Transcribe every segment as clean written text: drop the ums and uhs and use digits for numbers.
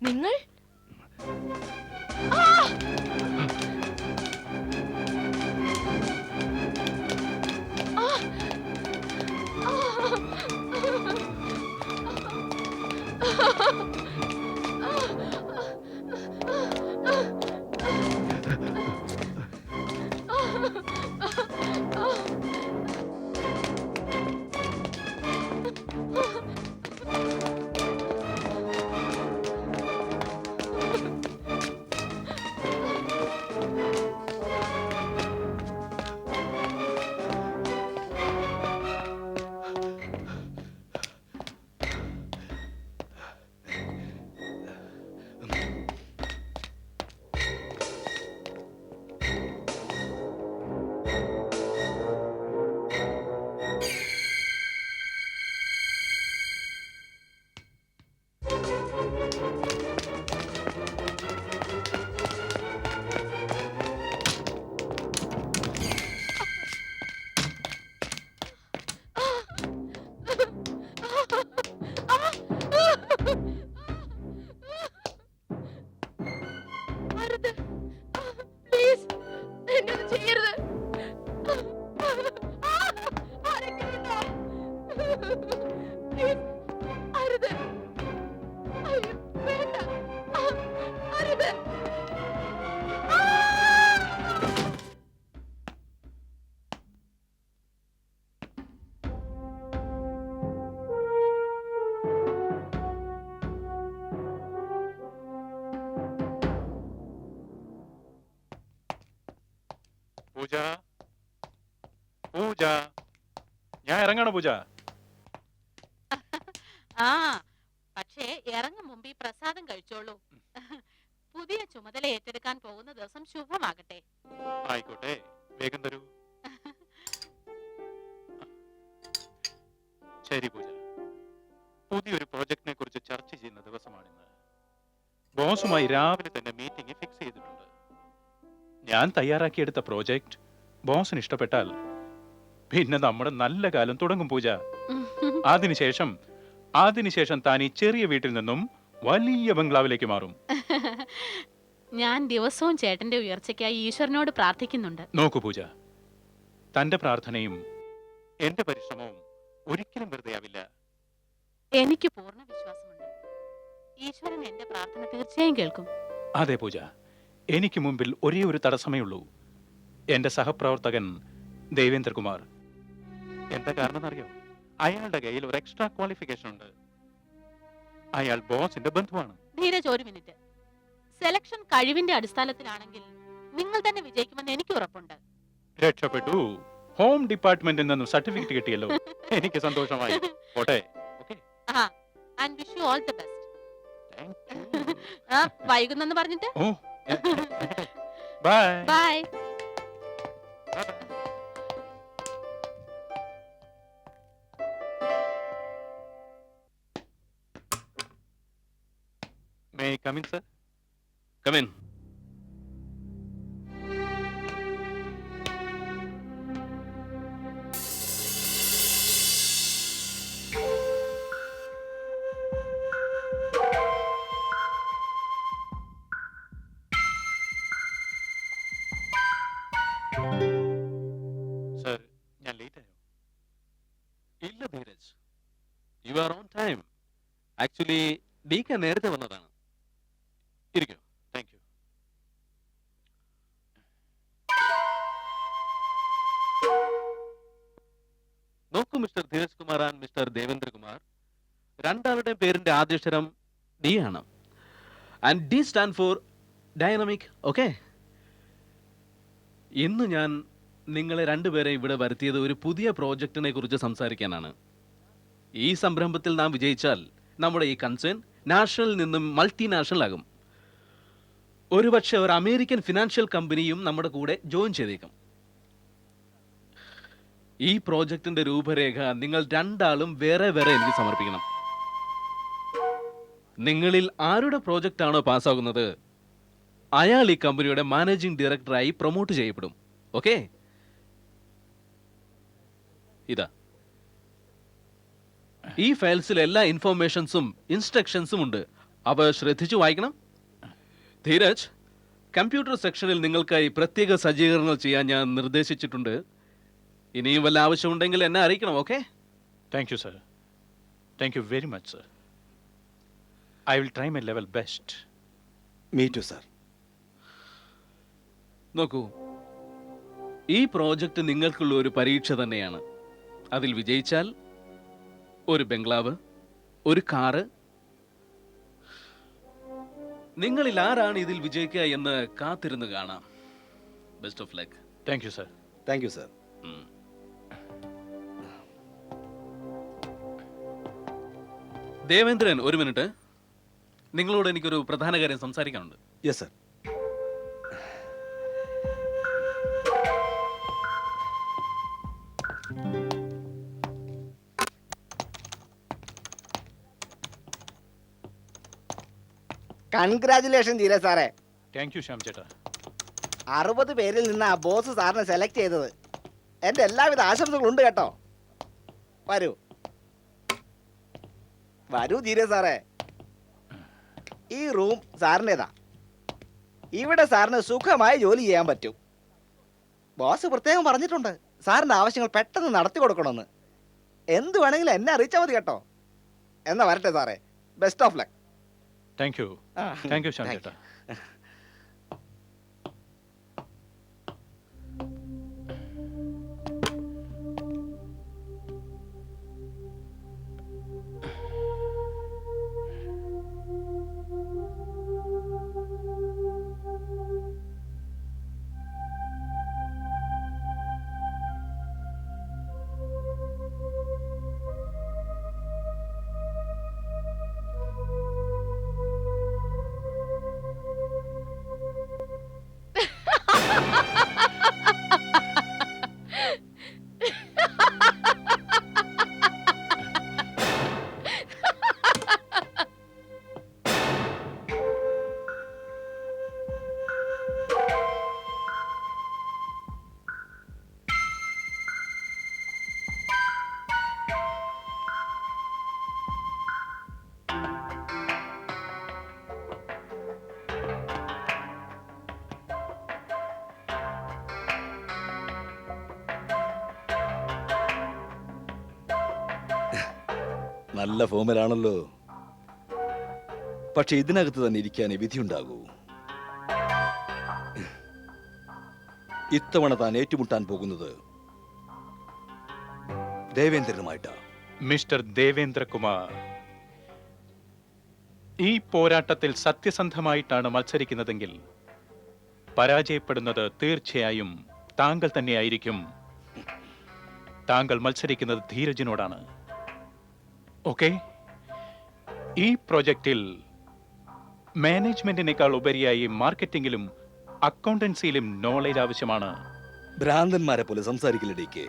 നിങ്ങൾ പൂജ, പൂജ, ഞാൻ ഇറങ്ങാണ് പൂജ. ആ പക്ഷേ ഇറങ്ങും മുമ്പ് ഈ പ്രസാദം കഴിച്ചോളൂ. പുതിയ ചുമതല ഏറ്റെടുക്കാൻ പോകുന്ന ദിവസം ശുഭമാകട്ടെ. ആയിക്കോട്ടെ, വേഗം തരൂ. ശരി പൂജ, പുതിയൊരു പ്രോജക്റ്റിനെ കുറിച്ച് ചർച്ച ചെയ്യുന്ന ദിവസമാണിന്ന്. ബോസുമായി രാവിലെ തന്നെ മീറ്റിംഗ് ഫിക്സ് ചെയ്തിട്ടുണ്ട്. ഞാൻ തയ്യാറാക്കിയെടുത്ത പ്രോജക്റ്റ് ബോസിന് ഇഷ്ടപ്പെട്ടാൽ പിന്നെ നമ്മുടെ നല്ല കാലം തുടങ്ങും പൂജ. അതിനുശേഷം താൻ ഈ ചെറിയ വീട്ടിൽ നിന്നും വലിയ ബംഗ്ലാവിലേക്ക് മാറും. ഞാൻ ദിവസവും ചേട്ടന്റെ ഉയർച്ചയ്ക്കായി ഈശ്വരനോട് പ്രാർത്ഥിക്കുന്നുണ്ട്. നോക്കൂ പൂജ, തന്റെ പ്രാർത്ഥനയും എന്റെ പരിശ്രമവും ഒരിക്കലും വെറുതെയാവില്ല. എനിക്ക് പൂർണ്ണ വിശ്വാസമുണ്ട്. ഈശ്വരൻ എന്റെ പ്രാർത്ഥന തീർച്ചയായും കേൾക്കും. അതെ പൂജ, എനിക്ക് മുമ്പിൽ ഒരേ ഒരു തടസ്സമേ ഉള്ളൂ, എന്റെ സഹപ്രവർത്തകൻ ദേവേന്ദ്രകുമാർ. എന്താ കാരണം അറിയോ? അയാളുടെ കയ്യിൽ ഒരു എക്സ്ട്രാ ക്വാളിഫിക്കേഷൻ ഉണ്ട്. അയാൾ ബോസിന്റെ ബന്ധുവാണ്. ധീരജ്, ഒരു മിനിറ്റ്. സെലക്ഷൻ കഴിവിന്റെ അടിസ്ഥാനത്തിലാണെങ്കിൽ നിങ്ങൾ തന്നെ വിജയിക്കുമെന്ന് എനിക്ക് ഉറപ്പുണ്ട്. രക്ഷപ്പെട്ടു. ഹോം ഡിപ്പാർട്ട്മെന്റിൽ നിന്നും സർട്ടിഫിക്കറ്റ് കിട്ടിയല്ലോ, എനിക്ക് സന്തോഷമായി. പോട്ടെ. And wish you all the best. വൈകുന്നെന്ന് പറഞ്ഞിട്ട് bye bye. May I come in, sir? Come in. Sir, ഞാൻ ലേറ്റ് ആയോ? ഇല്ല Dheeraj, you are on time. Actually ഡീക്ക നേരത്തെ വന്നതാണ്. ഇരിക്കൂ. Thank you. നോക്കൂ Mr Dheeraj Kumar and Mr Devendra Kumar, രണ്ടാളുടെയും പേരിന്റെ ആദ്യാക്ഷരം ഡി ആണ്. And D stand for dynamic. Okay, ഇന്ന് ഞാൻ നിങ്ങളെ രണ്ടുപേരെ ഇവിടെ വരുത്തിയത് ഒരു പുതിയ പ്രോജക്റ്റിനെ കുറിച്ച് സംസാരിക്കാനാണ്. ഈ സംരംഭത്തിൽ നാം വിജയിച്ചാൽ നമ്മുടെ ഈ കൺസേൺ നാഷണലിൽ നിന്നും മൾട്ടിനാഷണൽ ആകും. ഒരുപക്ഷെ ഒരു അമേരിക്കൻ ഫിനാൻഷ്യൽ കമ്പനിയും നമ്മുടെ കൂടെ ജോയിൻ ചെയ്തേക്കും. ഈ പ്രോജക്റ്റിന്റെ രൂപരേഖ നിങ്ങൾ രണ്ടാളും വേറെ വേറെ എനിക്ക് സമർപ്പിക്കണം. നിങ്ങളിൽ ആരുടെ പ്രോജക്റ്റ് ആണോ പാസ്സാകുന്നത് അയാൾ ഈ കമ്പനിയുടെ മാനേജിംഗ് ഡയറക്ടറായി പ്രൊമോട്ട് ചെയ്യപ്പെടും. ഓക്കെ, ഇതാ ഈ ഫയൽസിൽ എല്ലാ ഇൻഫോർമേഷൻസും ഇൻസ്ട്രക്ഷൻസും ഉണ്ട്. അവ ശ്രദ്ധിച്ചു വായിക്കണം. ധീരജ്, കമ്പ്യൂട്ടർ സെക്ഷനിൽ നിങ്ങൾക്കായി പ്രത്യേക സജ്ജീകരണങ്ങൾ ചെയ്യാൻ ഞാൻ നിർദ്ദേശിച്ചിട്ടുണ്ട്. ഇനിയും വല്ല ആവശ്യമുണ്ടെങ്കിൽ എന്നെ അറിയിക്കണം. Okay? Thank you sir. Thank you very much sir. I will try my level best. Me too sir. നോക്കൂ, ഈ പ്രോജക്റ്റ് നിങ്ങൾക്കുള്ള ഒരു പരീക്ഷ തന്നെയാണ്. അതിൽ വിജയിച്ചാൽ ഒരു ബംഗ്ലാവ്, ഒരു കാറ്. നിങ്ങളിൽ ആരാണ് ഇതിൽ വിജയിക്കുക എന്ന് കാത്തിരുന്ന് കാണാം. Best of luck. Thank you sir. Thank you sir. Devendran, ഒരു മിനിറ്റ്. നിങ്ങളോട് എനിക്കൊരു പ്രധാന കാര്യം സംസാരിക്കാനുണ്ട്. Yes sir. കൺഗ്രാചുലേഷൻ ധീരജ് സാറേ. താങ്ക് യു ശ്യാം ചേട്ടാ. 60 പേരിൽ നിന്നാ ബോസ് സാറിനെ സെലക്ട് ചെയ്തത്. എന്റെ എല്ലാവിധ ആശംസകളും ഉണ്ട് കേട്ടോ. വരൂ വരൂ ധീരജ് സാറേ. ഈ റൂം സാറിൻ്റെതാ. ഇവിടെ സാറിന് സുഖമായി ജോലി ചെയ്യാൻ പറ്റും. ബോസ് പ്രത്യേകം പറഞ്ഞിട്ടുണ്ട് സാറിന്റെ ആവശ്യങ്ങൾ പെട്ടെന്ന് നടത്തി കൊടുക്കണമെന്ന്. എന്ത് വേണമെങ്കിലും എന്നെ അറിയിച്ചാൽ മതി കേട്ടോ. എന്നാ വരട്ടെ സാറേ. Best of luck. Thank you. Thank you Shyam ചേട്ടാ. നല്ല ഫോമിലാണല്ലോ. പക്ഷെ ഇതിനകത്ത് തന്നെ ഇരിക്കാനേ വിധിയുണ്ടാകൂ. ഇത്തവണ താൻ ഏറ്റുമുട്ടാൻ പോകുന്നത് ദേവേന്ദ്രനുമായിട്ടാ. മിസ്റ്റർ ദേവേന്ദ്രകുമാർ, ഈ പോരാട്ടത്തിൽ സത്യസന്ധമായിട്ടാണ് മത്സരിക്കുന്നതെങ്കിൽ പരാജയപ്പെടുന്നത് തീർച്ചയായും താങ്കൾ തന്നെയായിരിക്കും. താങ്കൾ മത്സരിക്കുന്നത് ധീരജിനോടാണ്. ഓക്കെ? ഈ പ്രോജക്റ്റിൽ മാനേജ്മെന്റിനേക്കാൾ ഉപരിയായി മാർക്കറ്റിംഗിലും അക്കൗണ്ടൻസിയിലും നോളേജ് ആവശ്യമാണ്. ഭ്രാന്തന്മാരെ പോലെ സംസാരിക്കില്ലടിക്ക്.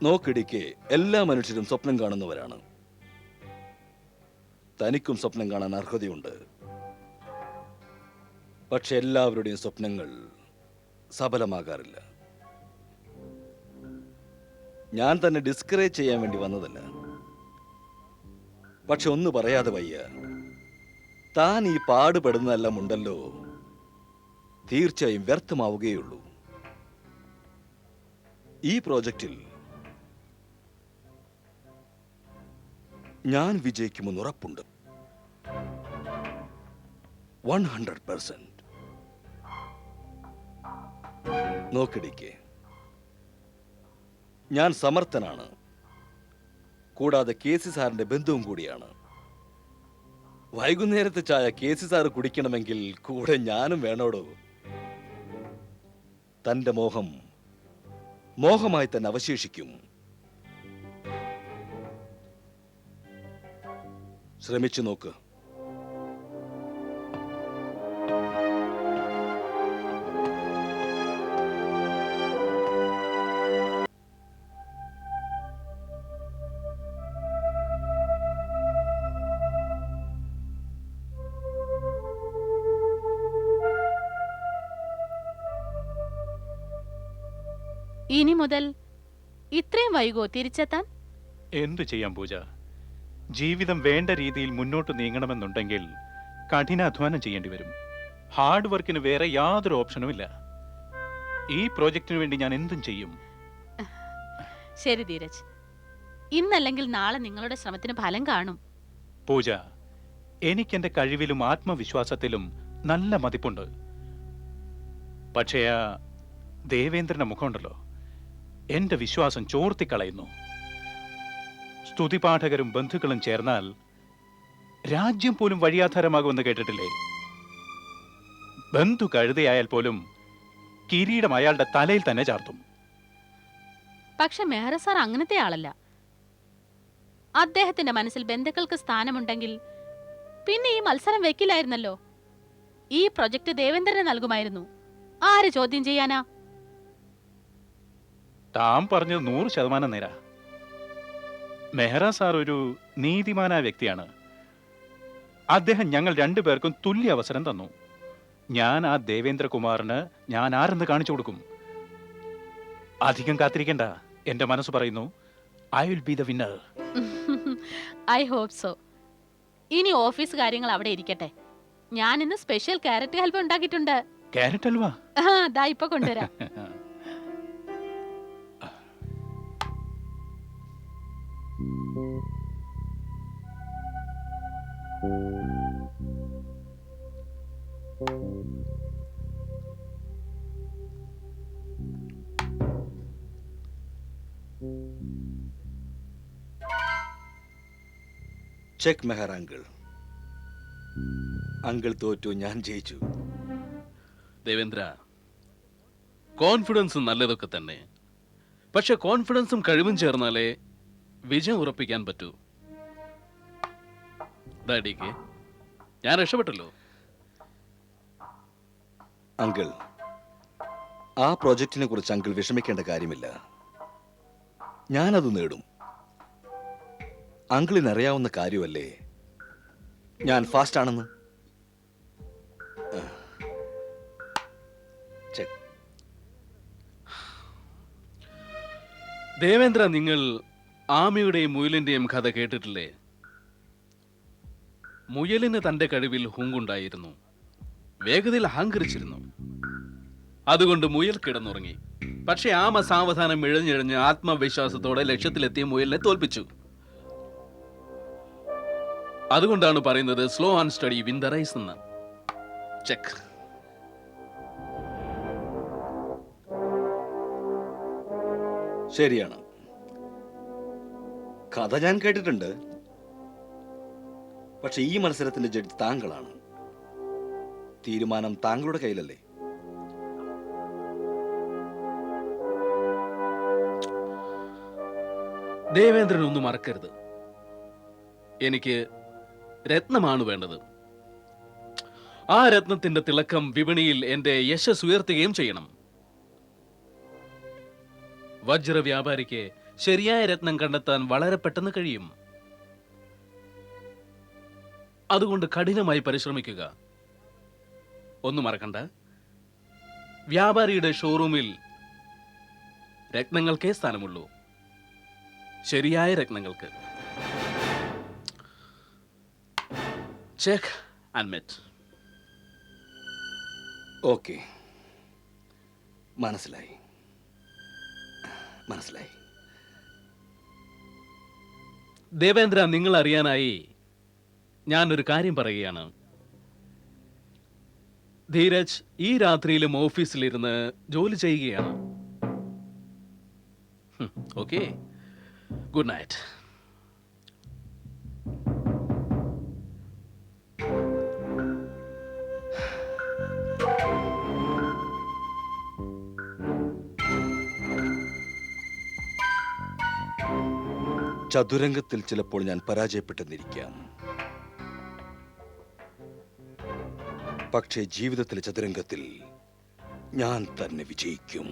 നോക്കിടിക്ക്, എല്ലാ മനുഷ്യരും സ്വപ്നം കാണുന്നവരാണ്. തനിക്കും സ്വപ്നം കാണാൻ അർഹതയുണ്ട്. പക്ഷെ എല്ലാവരുടെയും സ്വപ്നങ്ങൾ സഫലമാകാറില്ല. ഞാൻ തന്നെ ഡിസ്കറേജ് ചെയ്യാൻ വേണ്ടി വന്നതല്ല. പക്ഷെ ഒന്ന് പറയാതെ വയ്യ, താൻ ഈ പാടുപെടുന്നതെല്ലാം ഉണ്ടല്ലോ, തീർച്ചയായും വ്യർത്ഥമാവുകയുള്ളൂ. ഈ പ്രോജക്റ്റിൽ ഞാൻ വിജയിക്കുമെന്ന് ഉറപ്പുണ്ട്. 100%. നോക്കിടിക്ക്, ഞാൻ സമർത്ഥനാണ്. കൂടാതെ കെ സി സാറിന്റെ ബന്ധുവും കൂടിയാണ്. വൈകുന്നേരത്തെ ചായ കെ സി സാറ് കുടിക്കണമെങ്കിൽ കൂടെ ഞാനും വേണോടോ. തന്റെ മോഹം മോഹമായി തന്നെ അവശേഷിക്കും. ശ്രമിച്ചു നോക്ക്. ഇനി മുതൽ ഇത്രയും വൈകോ തിരിച്ചെത്താൻ? എന്തു ചെയ്യാം പൂജ? ജീവിതം വേണ്ട രീതിയിൽ മുന്നോട്ട് നീങ്ങണമെന്നുണ്ടെങ്കിൽ കഠിനാധ്വാനം ചെയ്യേണ്ടി വരും. ഹാർഡ് വർക്കിന് വേറെ യാതൊരു ഓപ്ഷനും ഇല്ല. ഈ പ്രോജക്റ്റിന് വേണ്ടി ഞാൻ എന്തും ചെയ്യും. ശരി ധീരജ്, ഇന്നല്ലെങ്കിൽ നാളെ നിങ്ങളുടെ ശ്രമത്തിന് ഫലം കാണും. പൂജ, എനിക്കെന്റെ കഴിവിലും ആത്മവിശ്വാസത്തിലും നല്ല മതിപ്പുണ്ട്. പക്ഷേ ആ ദേവേന്ദ്രന്റെ മുഖമുണ്ടല്ലോ, എന്റെ വിശ്വാസം ചോർത്തിക്കളയുന്നു. സ്തുതിപാഠകരും ബന്ധുക്കളും ചേർന്നാൽ രാജ്യം പോലും വഴിയാധാരമാകുമെന്ന് കേട്ടിട്ടില്ലേ? ബന്ധു കഴുതയായാൽ പോലും കിരീടം അയാളുടെ തലയിൽ തന്നെ ചാർത്തും. പക്ഷെ മെഹ്റ സാർ അങ്ങനത്തെ ആളല്ല. അദ്ദേഹത്തിന്റെ മനസ്സിൽ ബന്ധുക്കൾക്ക് സ്ഥാനമുണ്ടെങ്കിൽ പിന്നെ ഈ മത്സരം വെക്കില്ലായിരുന്നല്ലോ. ഈ പ്രൊജക്ട് ദേവേന്ദ്രന് നൽകുമായിരുന്നു. ആര് ചോദ്യം ചെയ്യാനാ? താൻ പറഞ്ഞത് 100% നേരാ. മെഹ്റ സാർ ഒരു നീതിമാനായ വ്യക്തിയാണ്. അദ്ദേഹം ഞങ്ങൾ രണ്ടുപേർക്കും തുല്യ അവസരം തന്നു. ഞാൻ ആ ദേവേന്ദ്രകുമാറിന് ഞാൻ ആരെന്ന് കാണിച്ചു കൊടുക്കും. അധികം കാത്തിരിക്കണ്ട, എന്റെ മനസ്സ് പറയുന്നു, I will be the winner. I hope so. ഇനി ഓഫീസ് കാര്യങ്ങൾ അവിടെ ഇരിക്കട്ടെ. ഞാൻ ഇന്ന് സ്പെഷ്യൽ ക്യാരറ്റ് ഹൽവ ഉണ്ടാക്കിയിട്ടുണ്ട്. ക്യാരറ്റ് ഹൽവ? ദാ ഇപ്പൊ കൊണ്ടുവരാം. ചെക്ക് മെഹർ അങ്കിൾ. അങ്കിൾ തോറ്റു, ഞാൻ ജയിച്ചു. ദേവേന്ദ്ര, കോൺഫിഡൻസ് നല്ലതൊക്കെ തന്നെ. പക്ഷെ കോൺഫിഡൻസും കഴിവും ചേർന്നാലേ വിജയം ഉറപ്പിക്കാൻ പറ്റൂ. ഡാഡിക്ക് ഞാൻ രക്ഷപ്പെട്ടല്ലോ. അങ്കിൾ, ആ പ്രോജക്റ്റിനെ കുറിച്ച് അങ്കിൾ വിഷമിക്കേണ്ട കാര്യമില്ല. ഞാനത് നേടും. അങ്കിളിനറിയാവുന്ന കാര്യമല്ലേ ഞാൻ ഫാസ്റ്റ് ആണെന്ന്. ചെക്ക്. ദേവേന്ദ്ര, നിങ്ങൾ ആമയുടെയും മുയലിന്റെയും കഥ കേട്ടിട്ടില്ലേ? മുയലിന് തന്റെ കഴിവിൽ ഹുങ്കുണ്ടായിരുന്നു, വേഗതയിൽ അഹങ്കരിച്ചിരുന്നു. അതുകൊണ്ട് മുയൽ കിടന്നുറങ്ങി. പക്ഷെ ആമ സാവധാനം ഇഴഞ്ഞിഴഞ്ഞ് ആത്മവിശ്വാസത്തോടെ ലക്ഷ്യത്തിലെത്തിയ മുയലിനെ തോൽപ്പിച്ചു. അതുകൊണ്ടാണ് പറയുന്നത് slow and study win the race എന്ന്. ചെക്ക്. ശരിയാണ്, കഥ ഞാൻ കേട്ടിട്ടുണ്ട്. പക്ഷെ ഈ മത്സരത്തിന്റെ ജഡ്ജ് താങ്കളാണ്. തീരുമാനം താങ്കളുടെ കയ്യിലല്ലേ? ദേവേന്ദ്രൻ ഒന്നും മറക്കരുത്, എനിക്ക് രത്നമാണ് വേണ്ടത്. ആ രത്നത്തിന്റെ തിളക്കം വിപണിയിൽ എന്റെ യശസ് ഉയർത്തുകയും ചെയ്യണം. വജ്ര വ്യാപാരിക്ക് ശരിയായ രത്നം കണ്ടെത്താൻ വളരെ പെട്ടെന്ന് കഴിയും. അതുകൊണ്ട് കഠിനമായി പരിശ്രമിക്കുക. ഒന്നും മറക്കണ്ട, വ്യാപാരിയുടെ ഷോറൂമിൽ രത്നങ്ങൾക്കേ സ്ഥാനമുള്ളൂ, ശരിയായ രത്നങ്ങൾക്ക്. Check and mate. ഓക്കെ, മനസ്സിലായി. ദേവേന്ദ്ര, നിങ്ങൾ അറിയാനായി ഞാനൊരു കാര്യം പറയുകയാണ്. ധീരജ് ഈ രാത്രിയിലും ഓഫീസിലിരുന്ന് ജോലി ചെയ്യുകയാണ്. Okay, good night. ചതുരംഗത്തിൽ ചിലപ്പോൾ ഞാൻ പരാജയപ്പെട്ടെന്നിരിക്കാം. പക്ഷേ ജീവിതത്തിലെ ചതുരംഗത്തിൽ ഞാൻ തന്നെ വിജയിക്കും.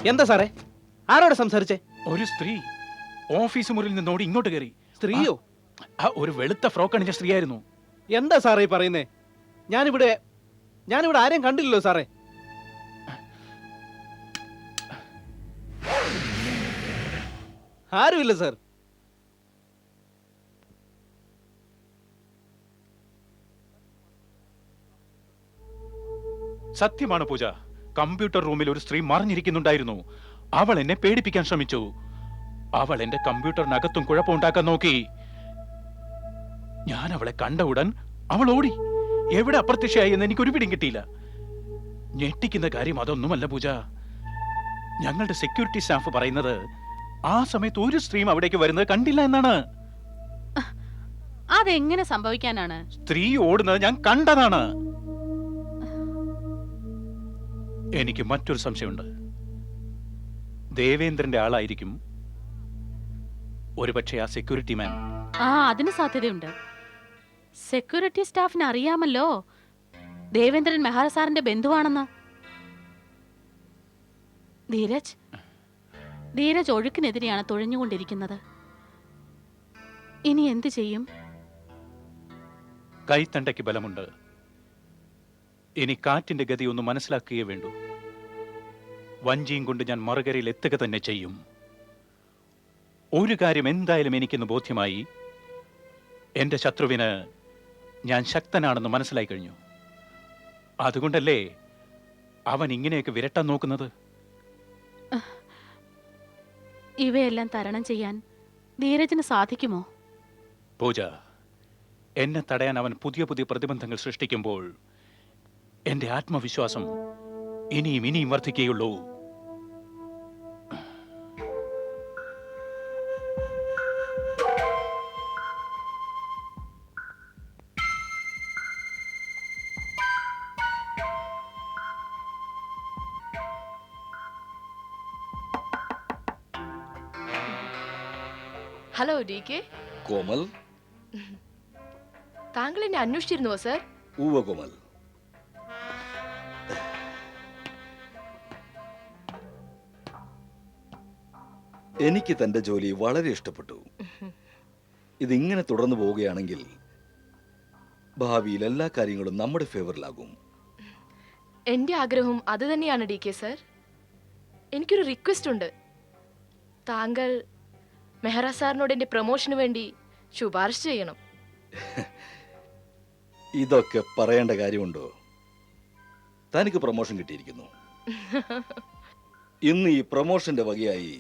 എന്താ സാറേ, ആരോട് സംസാരിച്ചേ? ഒരു സ്ത്രീ ഓഫീസ് മുറിയിൽ നിന്നോടി ഇങ്ങോട്ട് കയറി. സ്ത്രീയോ? ഒരു വെളുത്ത ഫ്രോക്ക് അണിഞ്ഞ സ്ത്രീയായിരുന്നു. എന്താ സാറേ ഈ പറയുന്നേ? ഞാനിവിടെ ആരെയും കണ്ടില്ലല്ലോ സാറേ. ആരുമില്ല സാർ. സത്യമാണ് പൂജ, കമ്പ്യൂട്ടർ റൂമിൽ ഒരു സ്ത്രീ മറിഞ്ഞിരിക്കുന്നുണ്ടായിരുന്നു. അവൾ എന്നെ പേടിപ്പിക്കാൻ ശ്രമിച്ചു. അവൾ എന്റെ കമ്പ്യൂട്ടറിനകത്തും കുഴപ്പമുണ്ടാക്കാൻ നോക്കി. ഞാൻ അവളെ കണ്ട ഉടൻ അവൾ ഓടി. എവിടെ അപ്രത്യക്ഷയായി എന്ന് എനിക്കൊരു പിടിയും കിട്ടിയില്ല. ഞെട്ടിക്കുന്ന കാര്യം അതൊന്നുമല്ല പൂജ. ഞങ്ങളുടെ സെക്യൂരിറ്റി സ്റ്റാഫ് പറയുന്നത് ആ സമയത്ത് ഒരു സ്ത്രീയും അവിടേക്ക് വരുന്നത് കണ്ടില്ല എന്നാണ്. അതെങ്ങനെ സംഭവിക്കാനാണ്? സ്ത്രീ ഓടുന്നത് ഞാൻ കണ്ടതാണ്. എനിക്ക് മറ്റൊരു സംശയമുണ്ട്. ദേവേന്ദ്രന്റെ ആളായിരിക്കും ഒരുപക്ഷെ ആ സെക്യൂരിറ്റി മാൻ. അതിന് സാധ്യതയുണ്ട്. സെക്യൂരിറ്റി സ്റ്റാഫിന് അറിയാമല്ലോ ദേവേന്ദ്രൻ മെഹ്റ സാറിന്റെ ബന്ധുവാണെന്ന്. ധീരജ് ഒഴുക്കിനെതിരെയാണ് തുഴഞ്ഞുകൊണ്ടിരിക്കുന്നത്. ഇനി എന്തു ചെയ്യും? കൈത്തണ്ടയ്ക്ക് ബലമുണ്ട്. ഇനി കാറ്റിന്റെ ഗതി ഒന്ന് മനസ്സിലാക്കുകയേ വേണ്ടൂ. വഞ്ചിയും കൊണ്ട് ഞാൻ മറുകരയിൽ എത്തുക തന്നെ ചെയ്യും. ഒരു കാര്യം എന്തായാലും എനിക്കിന്ന് ബോധ്യമായി. എന്റെ ശത്രുവിന് ഞാൻ ശക്തനാണെന്ന് മനസ്സിലായി കഴിഞ്ഞു. അതുകൊണ്ടല്ലേ അവൻ ഇങ്ങനെയൊക്കെ വിരട്ടാൻ നോക്കുന്നത്. ഇവയെല്ലാം തരണം ചെയ്യാൻ ധീരജിന് സാധിക്കുമോ? പൂജ, എന്നെ തടയാൻ അവൻ പുതിയ പുതിയ പ്രതിബന്ധങ്ങൾ സൃഷ്ടിക്കുമ്പോൾ എന്റെ ആത്മവിശ്വാസം ഇനിയും വർദ്ധിക്കുകയുള്ളൂ. Hello D K. കോമൽ. താങ്കൾ എന്നെ അന്വേഷിച്ചിരുന്നുവോ സർ? ഉവ്വ കോമൽ. എനിക്ക് തന്റെ ജോലി വളരെ ഇഷ്ടപ്പെട്ടു. ഇതിങ്ങനെ തുടർന്നു പോവുകയാണെങ്കിൽ ഭാവിയിൽ എല്ലാ കാര്യങ്ങളും നമ്മുടെ ഫേവറിലാകും. എന്റെ ആഗ്രഹവും അത് തന്നെയാണ് ഡി കെ സർ. എനിക്കൊരു റിക്വസ്റ്റ് ഉണ്ട്. താങ്കൾ മെഹ്റ സാറിനോട് എന്റെ പ്രൊമോഷന് വേണ്ടി ശുപാർശ ചെയ്യണം. ഇതൊക്കെ പറയേണ്ട കാര്യമുണ്ടോ? തനിക്ക് പ്രൊമോഷൻ കിട്ടിയിരിക്കുന്നു. ഇന്ന് ഈ പ്രൊമോഷന്റെ വകയായി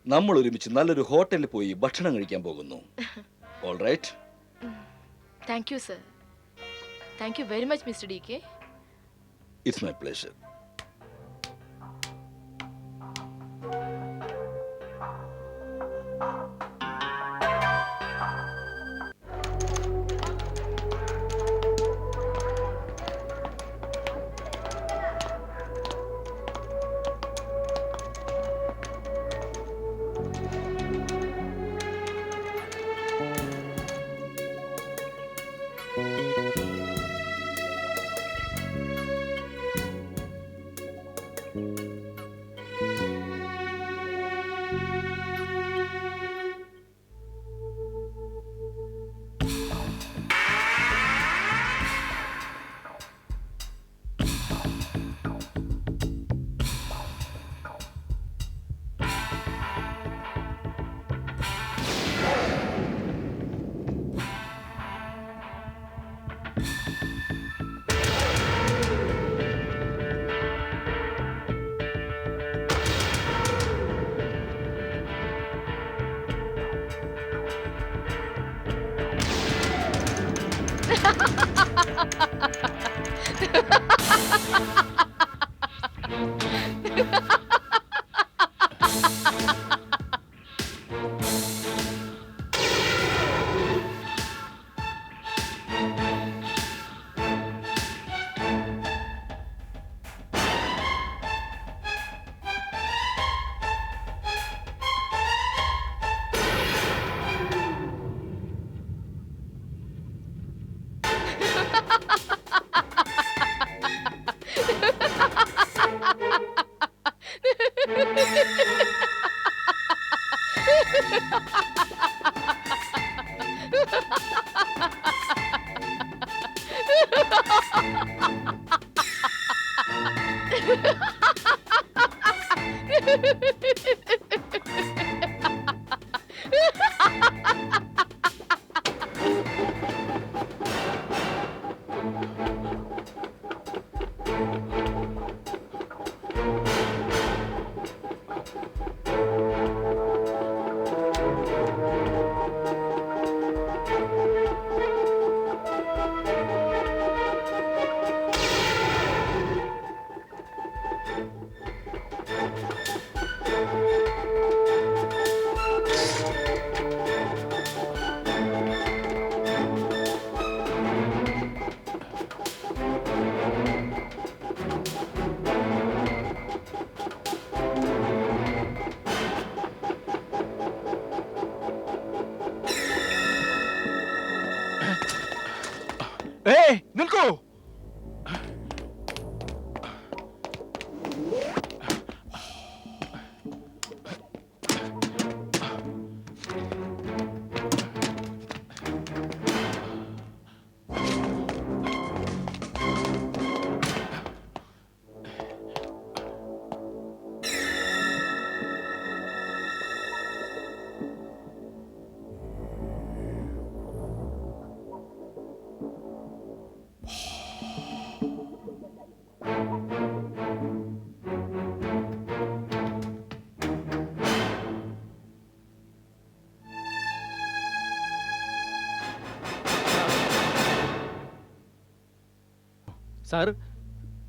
നമ്മൾ ഒരുമിച്ച് നല്ലൊരു ഹോട്ടലിൽ പോയി ഭക്ഷണം കഴിക്കാൻ പോകുന്നു. All right? Thank you sir. Thank you very much mister D K. It's my pleasure. ഏയ് നിൽക്കൂ.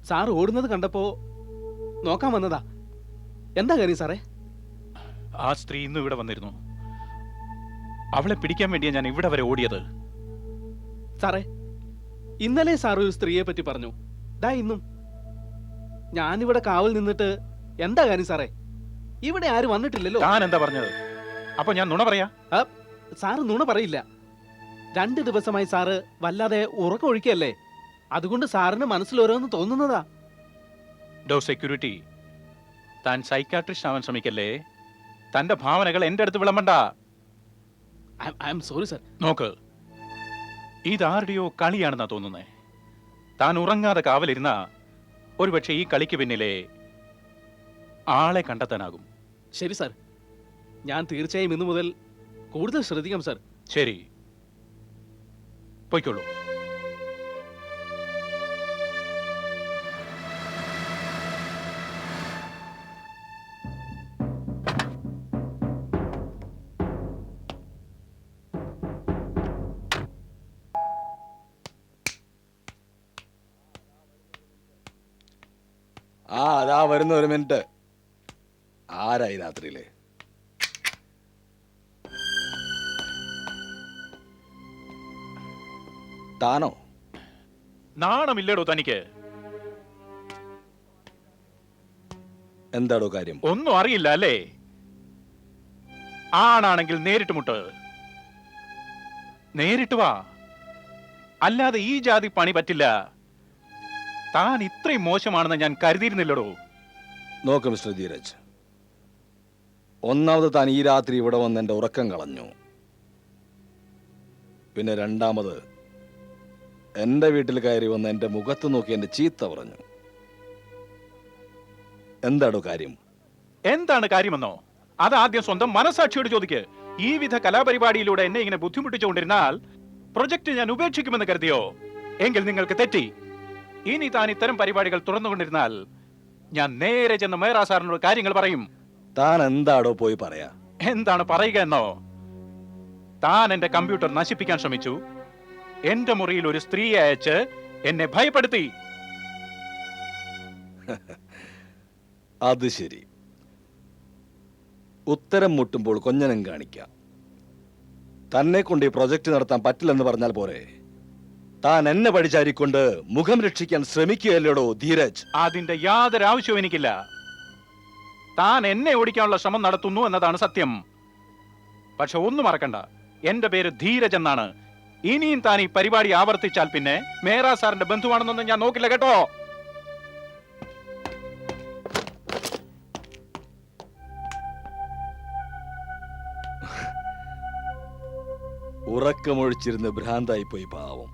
സാർ ഓടുന്നത് കണ്ടപ്പോ നോക്കാൻ വന്നതാ. എന്താ കാര്യം സാറേ? ആ സ്ത്രീ ഇന്നും ഇവിടെ വന്നിരുന്നു. അവളെ പിടിക്കാൻ വേണ്ടിയാ ഞാൻ ഇവിടെ വരെ ഓടിയത്. സാറേ, ഇന്നലെ സാർ ഒരു സ്ത്രീയെ പറ്റി പറഞ്ഞു. ദാ ഇന്നും ഞാനിവിടെ കാവൽ നിന്നിട്ട് എന്താ കാര്യം സാറേ? ഇവിടെ ആരും വന്നിട്ടില്ലല്ലോ. താൻ എന്താ പറഞ്ഞത്? അപ്പൊ ഞാൻ നുണ പറയാ? സാറ് നുണ പറയില്ല. 2 ദിവസമായി സാറ് വല്ലാതെ ഉറക്കം ഒഴിക്കല്ലേ. അതുകൊണ്ട് സാറിന് മനസ്സിൽ ഓരോന്ന് തോന്നുന്നതാ. ഡോ സെക്യൂരിറ്റി, താൻ സൈക്കാട്രിസ്റ്റ് ആവാൻ ശ്രമിക്കല്ലേ. തന്റെ ഭാവനകൾ എന്റെ അടുത്ത് വിളമ്പണ്ട. I'm sorry sir. നോക്ക്, ഇതാരുടെയോ കളിയാണെന്നാ തോന്നുന്നേ. താൻ ഉറങ്ങാതെ കാവലിരുന്ന ഒരുപക്ഷെ ഈ കളിക്ക് പിന്നിലെ ആളെ കണ്ടെത്താനാകും. ശരി സാർ, ഞാൻ തീർച്ചയായും ഇന്നു മുതൽ കൂടുതൽ ശ്രദ്ധിക്കാം സാർ. ശരി, പൊയ്ക്കോളൂ. അതാ വരുന്ന, ഒരു മിനിറ്റ്. ആരായി രാത്രിയില്? താനോ? നാണമില്ലടോ തനിക്ക്? എന്താടോ കാര്യം? ഒന്നും അറിയില്ല അല്ലേ? ആണാണെങ്കിൽ നേരിട്ട് മുട്ട്, നേരിട്ട് വാ. അല്ലാതെ ഈ ജാതി പണി പറ്റില്ല. താൻ ഇത്രയും മോശമാണെന്ന് ഞാൻ കരുതിയിരുന്നില്ലടോ. നോക്ക് മിസ്റ്റർ ധീരജ്, ഒന്നാമത് താൻ ഈ രാത്രി ഇവിടെ വന്ന് എന്റെ ഉറക്കം കളഞ്ഞു. പിന്നെ രണ്ടാമത് എന്റെ വീട്ടിൽ കയറി വന്ന് എന്റെ മുഖത്ത് നോക്കി എന്റെ ചീത്ത പറഞ്ഞു. എന്താടോ കാര്യം? എന്താണ് കാര്യമെന്നോ? അത് ആദ്യം സ്വന്തം മനസാക്ഷിയോട് ചോദിക്ക്. ഈ വിധ കലാപരിപാടിയിലൂടെ എന്നെ ഇങ്ങനെ ബുദ്ധിമുട്ടിച്ചുകൊണ്ടിരുന്നാൽ പ്രൊജക്ട് ഞാൻ ഉപേക്ഷിക്കുമെന്ന് കരുതിയോ? എങ്കിൽ നിങ്ങൾക്ക് തെറ്റി. ഇനി താൻ ഇത്തരം പരിപാടികൾ തുറന്നുകൊണ്ടിരുന്നാൽ ഞാൻ നേരെ ചെന്ന് മേറാ സാറിനോട് കാര്യങ്ങൾ പറയും. താൻ എന്താടോ പോയി പറയാ? എന്താണ് പറയുക എന്നോ? താൻ എന്റെ കമ്പ്യൂട്ടർ നശിപ്പിക്കാൻ ശ്രമിച്ചു. എന്റെ മുറിയിൽ ഒരു സ്ത്രീയെ അയച്ച് എന്നെ ഭയപ്പെടുത്തി. അത് ശരി. ഉത്തരം മുട്ടുമ്പോൾ കൊഞ്ഞനം കാണിക്കാം. തന്നെ കൊണ്ട് ഈ പ്രൊജക്ട് നടത്താൻ പറ്റില്ലെന്ന് പറഞ്ഞാൽ പോരെ? താൻ എന്നെ പഠിച്ചാരിക്കൊണ്ട് മുഖം രക്ഷിക്കാൻ ശ്രമിക്കുകയല്ലേടോ ധീരജ്? അതിന്റെ യാതൊരു ആവശ്യവും എനിക്കില്ല. താൻ എന്നെ ഓടിക്കാനുള്ള ശ്രമം നടത്തുന്നു എന്നതാണ് സത്യം. പക്ഷെ ഒന്നും മറക്കണ്ട, എന്റെ പേര് ധീരജ് എന്നാണ്. ഇനിയും താൻ ഈ പരിപാടി ആവർത്തിച്ചാൽ പിന്നെ മേരാ സാറിന്റെ ബന്ധുവാണെന്നൊന്നും ഞാൻ നോക്കില്ല കേട്ടോ. ഉറക്കമൊഴിച്ചിരുന്ന് ഭ്രാന്തായി പോയി പാവം.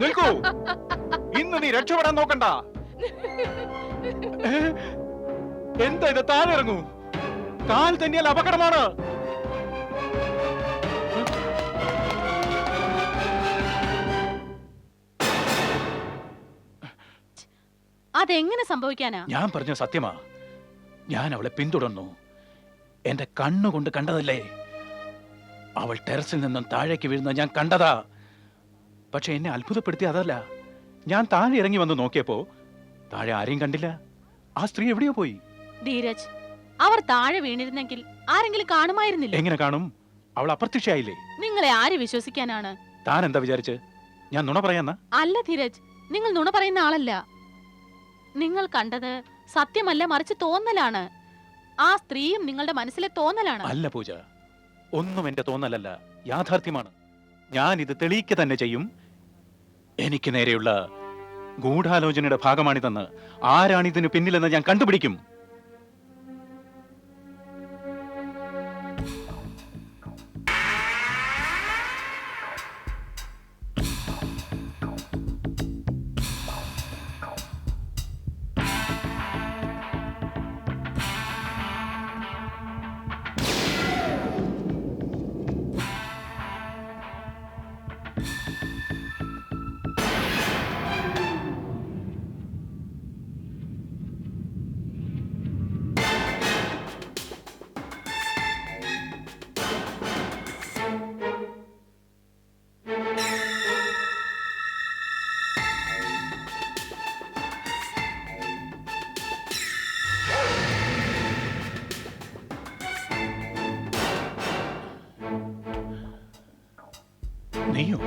നിൽക്കൂ, ഇന്ന് നീ രക്ഷപ്പെടാൻ നോക്കണ്ട. എന്താ ഇത്? താഴെ ഇറങ്ങൂ. കാൽ തന്നെയാൽ അപകടമാണ്. അതെങ്ങനെ സംഭവിക്കാനാ? ഞാൻ പറഞ്ഞ സത്യമാ. ഞാൻ അവളെ പിന്തുടർന്നു. എന്റെ കണ്ണുകൊണ്ട് കണ്ടതല്ലേ. അവൾ ടെറസിൽ നിന്നും താഴേക്ക് വീഴുന്ന ഞാൻ കണ്ടതാ. പക്ഷെ എന്നെ അത്ഭുതപ്പെടുത്തി അതല്ല, ഞാൻ താഴെ ഇറങ്ങി വന്ന് നോക്കിയപ്പോ താഴെ ആരെയും കണ്ടില്ല. ആ സ്ത്രീ എവിടെയോ പോയി. ധീരജ്, അവർ താഴെ വീണിരുന്നെങ്കിൽ ആരെങ്കിലും കാണുമായിരുന്നില്ല. എങ്ങനെ കാണും? അവൾ അപ്രത്യക്ഷയായില്ലേ. നിങ്ങളെ ആര് വിശ്വസിക്കാനാണ്? താൻ എന്താ വിചാരിച്ച് ഞാൻ നുണ പറയാന്ന? അല്ല ധീരജ്, നിങ്ങൾ നുണ പറയുന്ന ആളല്ല. നിങ്ങൾ കണ്ടത് സത്യമല്ല, മറിച്ച് തോന്നലാണ്. ആ സ്ത്രീയും നിങ്ങളുടെ മനസ്സിലെ തോന്നലാണ്. അല്ല പൂജ, ഒന്നും എന്റെ തോന്നലല്ല, യാഥാർത്ഥ്യമാണ്. ഞാൻ ഇത് തെളിയിക്കുക തന്നെ ചെയ്യും. എനിക്ക് നേരെയുള്ള ഗൂഢാലോചനയുടെ ഭാഗമാണിതെന്ന്, ആരാണിതിന് പിന്നിലെന്ന് ഞാൻ കണ്ടുപിടിക്കും. നീയോ?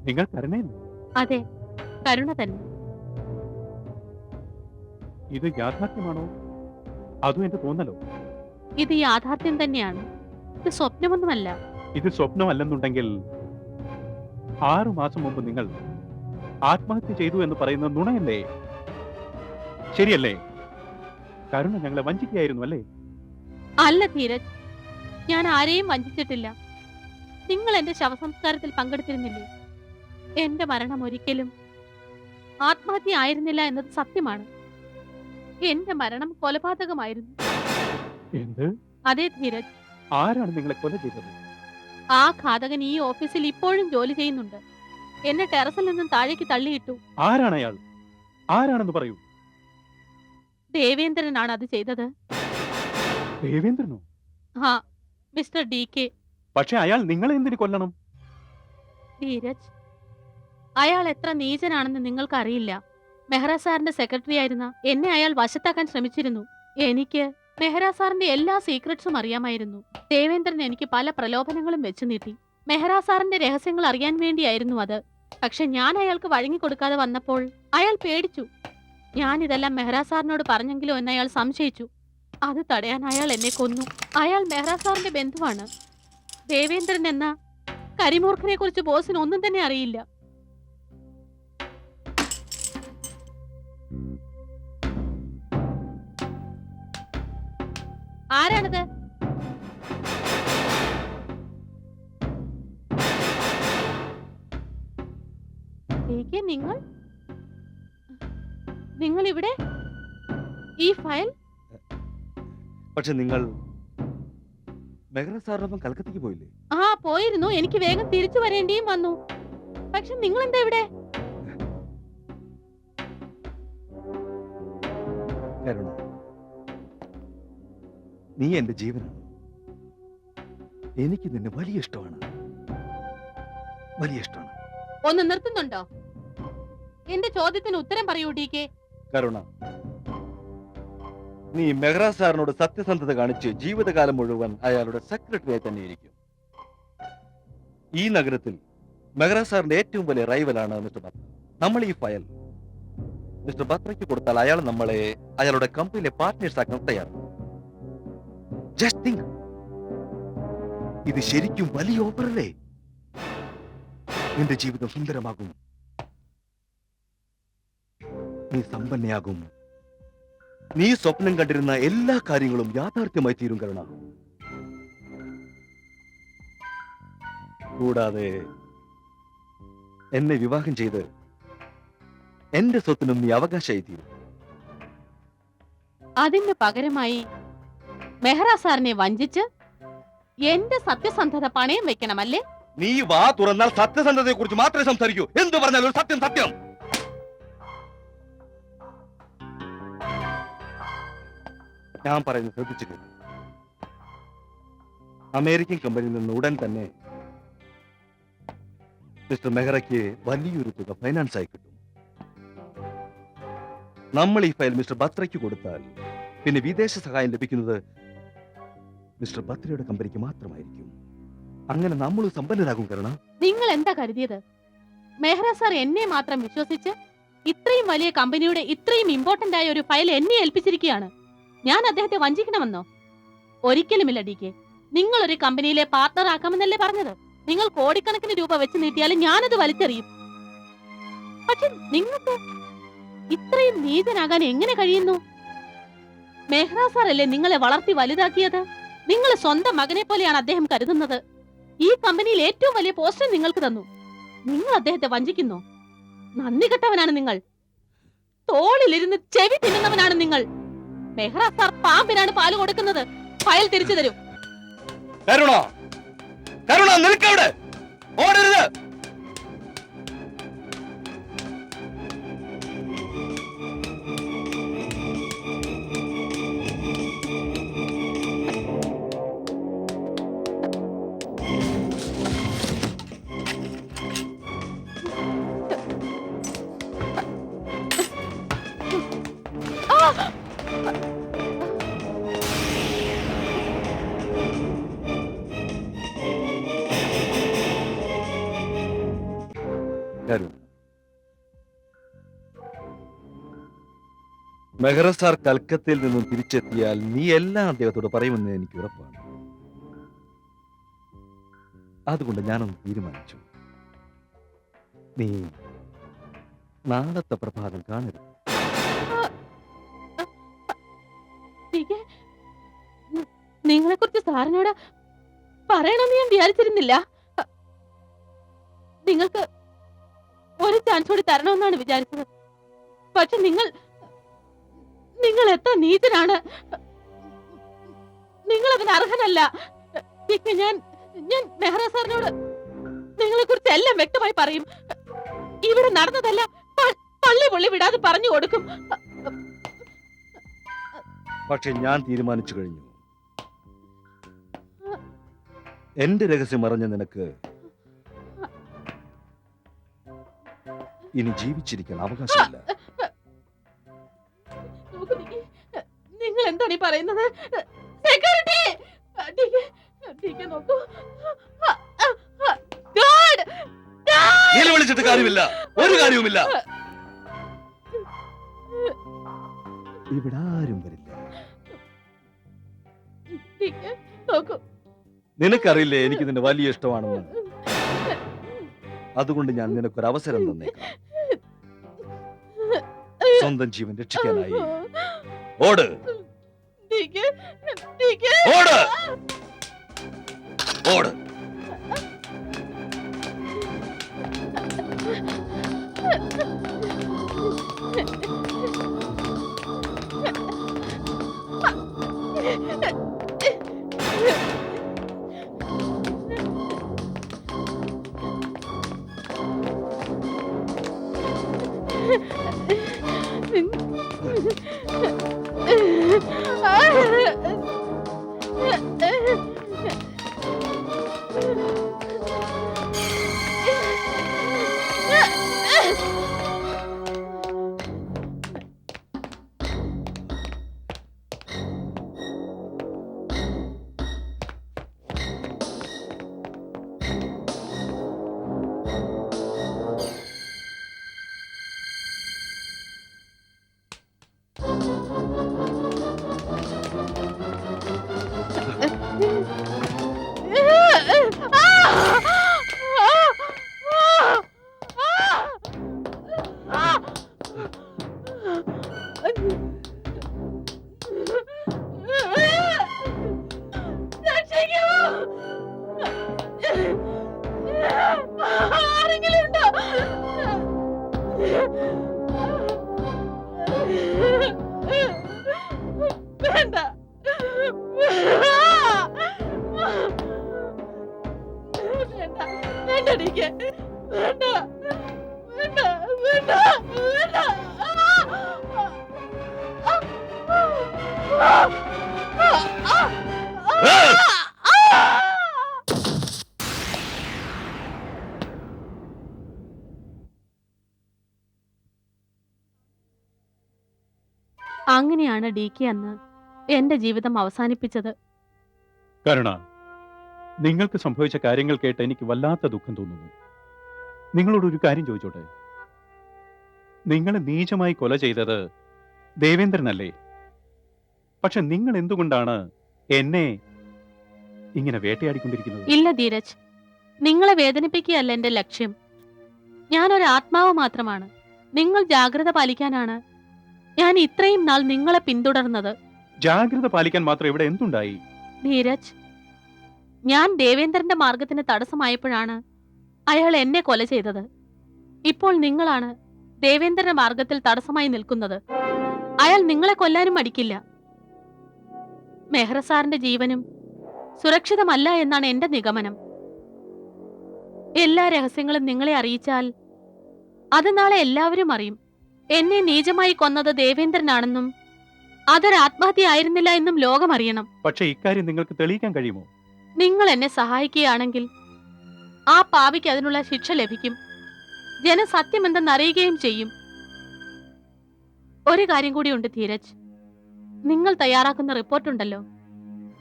നിങ്ങൾ കരുണയല്ലേ? അതെ, കരുണ തന്നെ. ഇത് യാഥാർത്ഥ്യമാണോ അതോ എന്റെ തോന്നലോ? ഇത് യാഥാർത്ഥ്യം തന്നെയാണ്. ഇത് സ്വപ്നമൊന്നുമല്ല. ഇത് സ്വപ്നമല്ലെന്നുണ്ടെങ്കിൽ 6 മാസം മുമ്പ് നിങ്ങൾ ആത്മഹത്യ ചെയ്തു എന്ന് പറയുന്നത് നുണയല്ലേ? ശരിയല്ലേ? കരുണ ഞങ്ങളെ വഞ്ചിക്കുകയായിരുന്നു അല്ലേ? അല്ല ധീരജ്, ഞാൻ ആരെയും വഞ്ചിച്ചിട്ടില്ല. നിങ്ങൾ എന്റെ ശവസംസ്കാരത്തിൽ പങ്കെടുത്തിരുന്നില്ലേ? എന്റെ മരണം ഒരിക്കലും ആത്മഹത്യ ആയിരുന്നില്ല എന്നത് സത്യമാണ്. എന്റെ മരണം കൊലപാതകമായിരുന്നു. എന്ത്? അതെ ധീരജ്, ആരാണ് നിങ്ങളെ കൊല ചെയ്തത്? ആ ഘാതകൻ ഈ ഓഫീസിൽ ഇപ്പോഴും ജോലി ചെയ്യുന്നുണ്ട്. എന്നെ ടെറസിൽ നിന്നും താഴേക്ക് തള്ളിയിട്ടു. ആരാണ് അയാൾ? ആരാണെന്ന് പറയൂ. ദേവേന്ദ്രനാണ് അത് ചെയ്തത്. ദേവേന്ദ്രനോ? ആ, മിസ്റ്റർ DK. പക്ഷെ അയാൾ നിങ്ങളെ എന്തിനു കൊല്ലണം? ധീരജ്, അയാൾ എത്ര നീചനാണെന്ന് നിങ്ങൾക്കറിയില്ല. മെഹ്റ സാറിന്റെ സെക്രട്ടറി ആയിരുന്ന എന്നെ അയാൾ വശത്താക്കാൻ ശ്രമിച്ചിരുന്നു. എനിക്ക് മെഹ്റ സാറിന്റെ എല്ലാ സീക്രട്സും അറിയാമായിരുന്നു. ദേവേന്ദ്രൻ എനിക്ക് പല പ്രലോഭനങ്ങളും വെച്ചു നീട്ടി. മെഹ്റ സാറിന്റെ രഹസ്യങ്ങൾ അറിയാൻ വേണ്ടിയായിരുന്നു അത്. പക്ഷെ ഞാൻ അയാൾക്ക് വഴങ്ങിക്കൊടുക്കാതെ വന്നപ്പോൾ അയാൾ പേടിച്ചു. ഞാനിതെല്ലാം മെഹ്റ സാറിനോട് പറഞ്ഞെങ്കിലോ എന്ന് അയാൾ സംശയിച്ചു. അത് തടയാൻ അയാൾ എന്നെ കൊന്നു. അയാൾ മെഹ്റ സാറിന്റെ ബന്ധുവാണ്. ദേവേന്ദ്രൻ എന്ന കരിമൂർഖനെ കുറിച്ച് ബോസിന് ഒന്നും തന്നെ അറിയില്ല. ആരാണത്? നിങ്ങൾ ഇവിടെ? ഈ ഫയൽ? പക്ഷെ നിങ്ങൾ മെഹ്റ സാറിനൊപ്പം കൽക്കത്തയ്ക്ക് പോയില്ലേ? ആ, പോയിരുന്നു. എനിക്ക് വേഗം തിരിച്ചു വരേണ്ടിയും വന്നു. പക്ഷെ നിങ്ങൾ എന്താ ഇവിടെ? കരുണ, നീ എന്റെ ജീവനാണ്. എനിക്ക് നിന്നെ വലിയ ഇഷ്ടമാണ്. വലിയ ഇഷ്ടമാണ്. ഒന്ന് നിർത്തുന്നുണ്ടോ? എന്റെ ചോദ്യത്തിന് ഉത്തരം പറയൂ DK. കരുണ, നീ മെഹ്റ സാറിനോട് സത്യസന്ധത കാണിച്ച് ജീവിതകാലം മുഴുവൻ അയാളുടെ സെക്രട്ടറിയായി തന്നെ ഇരിക്കും. ഈ നഗരത്തിൽ മെഹ്റ സാറിന്റെ ഏറ്റവും വലിയ റൈവലാണ് മിസ്റ്റർ ബത്ര. നമ്മൾ ഈ ഫയൽ മിസ്റ്റർ ബത്രയ്ക്ക് കൊടുത്താൽ അയാൾ നമ്മളെ അയാളുടെ കമ്പനിയിലെ പാർട്ട്നേഴ്സ് ആക്കാൻ തയ്യാറാണ്. Just think. ഇത് ശരിക്കും വലിയ ഓഫറല്ലേ? നിന്റെ ജീവിതം സുന്ദരമാകും. നീ സമ്പന്നയാകും. നീ സ്വപ്നം കണ്ടിരുന്ന എല്ലാ കാര്യങ്ങളും യാഥാർത്ഥ്യമായി തീരും കരുണ. കൂടാതെ എന്നെ വിവാഹം ചെയ്ത് എന്റെ സ്വത്തിനും നീ അവകാശമായി തീരും. അതിന് പകരമായി മെഹ്റ സാറിനെ വഞ്ചിച്ച് എന്റെ സത്യസന്ധത പണയം വെക്കണമല്ലേ? നീ വാ തുറന്നാൽ സത്യസന്ധതയെ കുറിച്ച് മാത്രമേ സംസാരിക്കൂ. എന്ത് പറഞ്ഞാലും ഒരു സത്യം സത്യം. ഞാൻ പറയുന്നത് ശ്രദ്ധിച്ചു കേൾക്കൂ. അമേരിക്കൻ കമ്പനിയിൽ നിന്ന് ഉടൻ തന്നെ മിസ്റ്റർ മെഹ്റയ്ക്ക് വലിയൊരു തുക ഫൈനാൻസ് ആയി കിട്ടും. നമ്മൾ ഈ ഫയൽ മിസ്റ്റർ ബത്രയ്ക്ക് കൊടുത്താൽ പിന്നെ വിദേശ സഹായം ലഭിക്കുന്നത് മിസ്റ്റർ ബത്രയുടെ കമ്പനിക്ക് മാത്രമായിരിക്കും. അങ്ങനെ നമ്മൾ സമ്പന്നരാകും. കാരണം നിങ്ങൾ എന്താ കരുതിയത്? മെഹ്റ സാർ എന്നെ മാത്രം വിശ്വസിച്ച് ഇത്രയും വലിയ കമ്പനിയുടെ ഇത്രയും ഇമ്പോർട്ടന്റ് ആയ ഒരു ഫയൽ എന്നെ ഏൽപ്പിച്ചിരിക്കുകയാണ്. ഞാൻ അദ്ദേഹത്തെ വഞ്ചിക്കണമെന്നോ? ഒരിക്കലുമില്ല DK. നിങ്ങൾ ഒരു കമ്പനിയിലെ പാർട്ണർ ആക്കാമെന്നല്ലേ പറഞ്ഞത്? നിങ്ങൾ കോടിക്കണക്കിന് രൂപ വെച്ച് നീട്ടിയാലും ഞാനത് വലിച്ചെറിയും. പക്ഷെ നിങ്ങൾക്ക് ഇത്രയും നീചനാകാൻ എങ്ങനെ കഴിയുന്നു? മെഹ്റ സാർ അല്ലേ നിങ്ങളെ വളർത്തി വലുതാക്കിയത്? നിങ്ങളെ സ്വന്തം മകനെ പോലെയാണ് അദ്ദേഹം കരുതുന്നത്. ഈ കമ്പനിയിൽ ഏറ്റവും വലിയ പോസ്റ്റ് നിങ്ങൾക്ക് തന്നു. നിങ്ങൾ അദ്ദേഹത്തെ വഞ്ചിക്കുന്നു. നന്ദി കെട്ടവനാണ് നിങ്ങൾ. തോളിലിരുന്ന് ചെവി തിന്നുന്നവനാണ് നിങ്ങൾ. മെഹ്റ സാർ പാമ്പിനാണ് പാല് കൊടുക്കുന്നത്. ഫയൽ തിരിച്ചു തരൂ. കരുണ, കരുണ നിൽക്കവിടെ, ഓടരുത്. കരുണ, മെഹ്റ സാർ കൽക്കത്തയിൽ നിന്നും തിരിച്ചെത്തിയാൽ നീ എല്ലാം അദ്ദേഹത്തോട് പറയുമെന്ന് എനിക്ക് ഉറപ്പാണ്. അതുകൊണ്ട് ഞാനൊന്ന് തീരുമാനിച്ചു. നീ നാളത്തെ പ്രഭാതം കാണരുത്. നിങ്ങളെ കുറിച്ച് സാറിനോട് പറയണമെന്ന് ഞാൻ വിചാരിച്ചിരുന്നില്ല. നിങ്ങൾക്ക് ഒരു ചാൻസ് കൂടി തരണമെന്നാണ് വിചാരിച്ചത്. പക്ഷെ നിങ്ങൾ എത്ര നീചനാണ്. നിങ്ങൾ അതിന് അർഹനല്ല. ഞാൻ മെഹ്റ സാറിനോട് നിങ്ങളെ കുറിച്ച് എല്ലാം വ്യക്തമായി പറയും. ഇവിടെ നടന്നതല്ല പള്ളി പൊള്ളി വിടാതെ പറഞ്ഞു കൊടുക്കും. പക്ഷെ ഞാൻ തീരുമാനിച്ചു കഴിഞ്ഞു. എന്റെ രഹസ്യം അറിഞ്ഞ നിനക്ക് ഇനി ജീവിച്ചിരിക്കാൻ അവകാശമില്ല. നിങ്ങൾ എന്താണ് ഈ പറയുന്നത്? സെക്യൂരിറ്റി നോക്കൂ. നിലവിളിച്ചിട്ട് കാര്യമില്ല, ഒരു കാര്യവുമില്ല. ഇവിടെ ആരും വരില്ല. നോക്കൂ, നിനക്കറിയില്ലേ എനിക്ക് നിന്നെ വലിയ ഇഷ്ടമാണെന്ന്. അതുകൊണ്ട് ഞാൻ നിനക്കൊരു അവസരം തന്നേക്കാം. സ്വന്തം ജീവൻ രക്ഷിക്കാനായി ഓട്, ഓട്, ഓട്. വേണ്ട, വേണ്ട, എനിക്ക് വേണ്ട, വേണ്ട, വേണ്ട, വേണ്ട. അങ്ങനെയാണ് ഡി കെ അന്ന് എന്റെ ജീവിതം അവസാനിപ്പിച്ചത്. കരുണ, നിങ്ങൾക്ക് സംഭവിച്ച കാര്യങ്ങൾ കേട്ട് എനിക്ക് വല്ലാത്ത ദുഃഖം തോന്നുന്നു. നിങ്ങളോട് ഒരു കാര്യം ചോദിച്ചോട്ടെ? നിങ്ങൾ നീചമായി കൊല ചെയ്തത് ദേവേന്ദ്രനല്ലേ? പക്ഷെ നിങ്ങൾ എന്തുകൊണ്ടാണ് എന്നെ ഇങ്ങനെ വേട്ടയാടിക്കൊണ്ടിരിക്കുന്നത്? ഇല്ല ധീരജ്, നിങ്ങളെ വേദനിപ്പിക്കുകയല്ല എന്റെ ലക്ഷ്യം. ഞാനൊരു ആത്മാവ് മാത്രമാണ്. നിങ്ങൾ ജാഗ്രത പാലിക്കാനാണ് ഞാൻ ഇത്രയും നാൾ നിങ്ങളെ പിന്തുടർന്നത്. ജാഗ്രത പാലിക്കാൻ മാത്രം ഇവിടെ എന്തുണ്ടായി? ധീരജ്, ഞാൻ ദേവേന്ദ്രന്റെ മാർഗത്തിന് തടസ്സമായപ്പോഴാണ് അയാൾ എന്നെ കൊല ചെയ്തത്. ഇപ്പോൾ നിങ്ങളാണ് ദേവേന്ദ്രന്റെ മാർഗത്തിൽ തടസ്സമായി നിൽക്കുന്നത്. അയാൾ നിങ്ങളെ കൊല്ലാനും മടിക്കില്ല. മെഹ്റ സാറിന്റെ ജീവനും സുരക്ഷിതമല്ല എന്നാണ് എന്റെ നിഗമനം. എല്ലാ രഹസ്യങ്ങളും നിങ്ങളെ അറിയിച്ചാൽ അത് നാളെ എല്ലാവരും അറിയും. എന്നെ നീചമായി കൊന്നത് ദേവേന്ദ്രനാണെന്നും അതൊരു ആത്മഹത്യയായിരുന്നില്ല എന്നും ലോകം അറിയണം. പക്ഷേ ഇക്കാര്യം നിങ്ങൾക്ക് തെളിയിക്കാൻ കഴിയുമോ? നിങ്ങൾ എന്നെ സഹായിക്കുകയാണെങ്കിൽ ആ പാപിക്ക് അതിനുള്ള ശിക്ഷ ലഭിക്കും. ജനം സത്യമെന്തെന്നറിയുകയും ചെയ്യും. ഒരു കാര്യം കൂടിയുണ്ട് ധീരജ്, നിങ്ങൾ തയ്യാറാക്കുന്ന റിപ്പോർട്ടുണ്ടല്ലോ,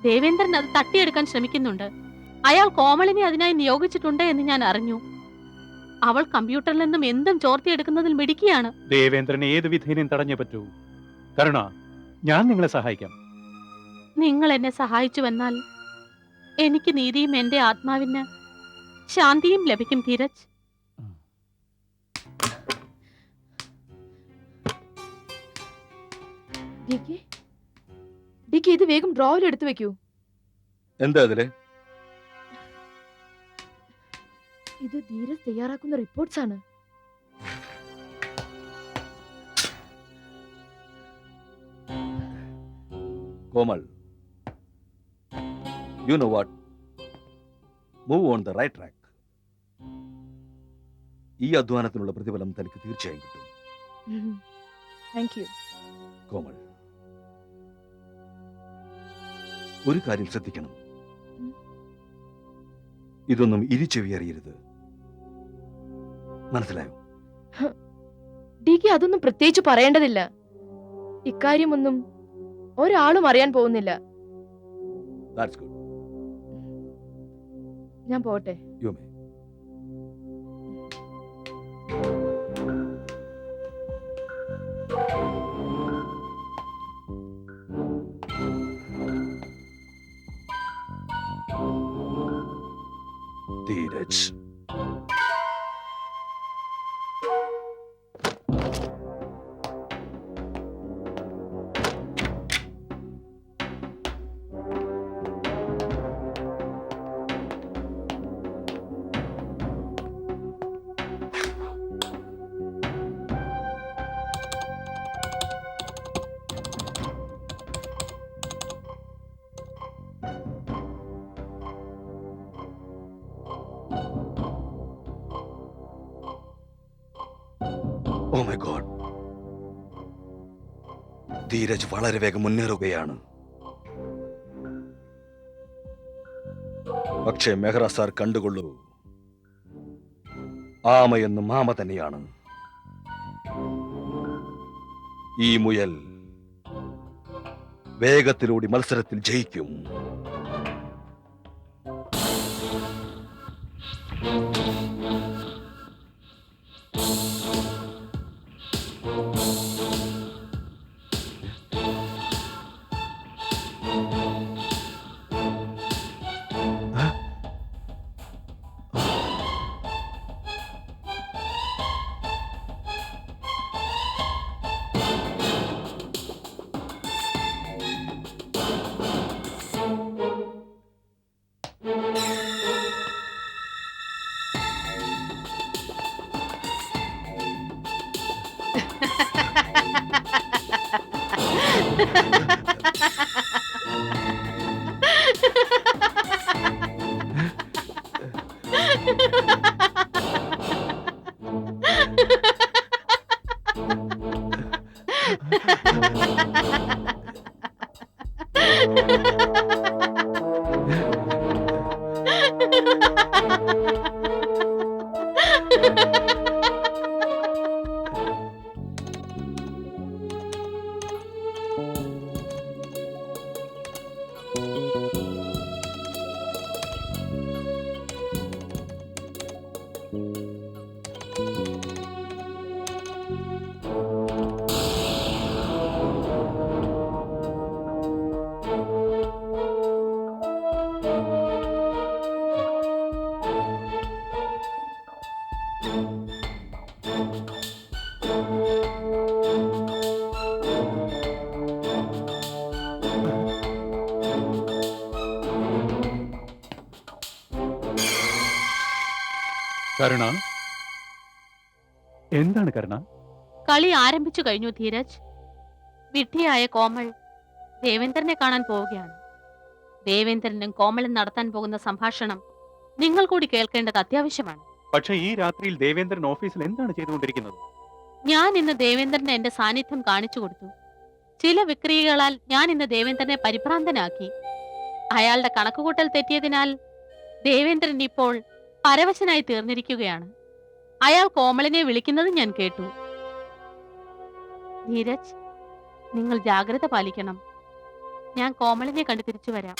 ദേവേന്ദ്രൻ അത് തട്ടിയെടുക്കാൻ ശ്രമിക്കുന്നുണ്ട്. അയാൾ കോമളിനെ അതിനായി നിയോഗിച്ചിട്ടുണ്ട് എന്ന് ഞാൻ അറിഞ്ഞു. അവൾ കമ്പ്യൂട്ടറിൽ നിന്നും എന്തും ചോർത്തിയെടുക്കുന്നതിൽ മിടുക്കിയാണ്. ദേവേന്ദ്രനെ ഏത് വിധേനയും തടഞ്ഞേ പറ്റൂ. കരുണ, ഞാൻ നിങ്ങളെ സഹായിക്കാം. നിങ്ങൾ എന്നെ സഹായിച്ചുവെന്നാൽ എനിക്ക് നീതിയും എന്റെ ആത്മാവിന് ശാന്തിയും ലഭിക്കും ധീരജ്. ഇത് വേഗം ഡ്രോയിൽ എടുത്തു വെക്കൂ. എന്താ അതില്? ഇത് ധീരജ് തയ്യാറാക്കുന്ന റിപ്പോർട്ട്സ് ആണ്. Komal, you know what? Move on the right track. ഈ അധ്വാനത്തിനുള്ള പ്രതിഫലം തനിക്ക് തീർച്ചയായും കിട്ടും. Thank you. കോമൾ, ഒരു കാര്യം ശ്രദ്ധിക്കണം. ഇതൊന്നും ഇരിച്ചെവി അറിയരുത്. മനസ്സിലായോ? ഡിക്ക് അതൊന്നും പ്രത്യേകിച്ച് പറയേണ്ടതില്ല. ഇക്കാര്യമൊന്നും ഒരാളും അറിയാൻ പോകുന്നില്ല. That's good. ഞാൻ പോട്ടെ. You may. Dheeraj, oh my god, Dheeraj വളരെ വേഗം മുന്നേറുകയാണ്. പക്ഷേ മെഹ്റ സാർ കണ്ടുകൊള്ളൂ, ആമയെന്നും ആമ തന്നെയാണ്. ഈ മുയൽ വേഗത്തിലൂടെ മത്സരത്തിൽ ജയിക്കും. കരുണ, എന്താണ് കരുണ? കളി ആരംഭിച്ചു കഴിഞ്ഞു ധീരജ്. വിഡ്ഢിയായ കോമൾ ദേവേന്ദ്രനെ കാണാൻ പോവുകയാണ്. ദേവേന്ദ്രനും കോമളും നടത്താൻ പോകുന്ന സംഭാഷണം നിങ്ങൾ കൂടി കേൾക്കേണ്ടത് അത്യാവശ്യമാണ്. പക്ഷേ ഈ രാത്രിയിൽ ദേവേന്ദ്രൻ ഓഫീസിൽ എന്താണ് ചെയ്തുകൊണ്ടിരിക്കുന്നത്? ഞാൻ ഇന്ന് ദേവേന്ദ്രന് എന്റെ സാന്നിധ്യം കാണിച്ചു കൊടുത്തു. ചില വിക്രിയകളാൽ ഞാൻ ഇന്ന് ദേവേന്ദ്രനെ പരിഭ്രാന്തനാക്കി. അയാളുടെ കണക്കുകൂട്ടൽ തെറ്റിയതിനാൽ ദേവേന്ദ്രൻ ഇപ്പോൾ പരവശനായി തീർന്നിരിക്കുകയാണ്. അയാൾ കോമളിനെ വിളിക്കുന്നത് ഞാൻ കേട്ടു. ധീരജ്, നിങ്ങൾ ജാഗ്രത പാലിക്കണം. ഞാൻ കോമളിനെ കണ്ടു തിരിച്ചു വരാം.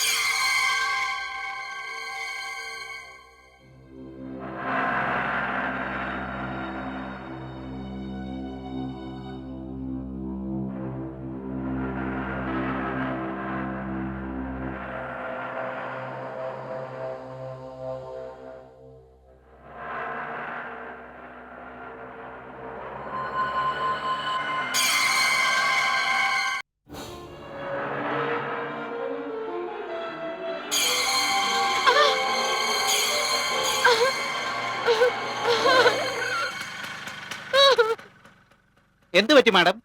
എന്ത് പറ്റി മാഡം?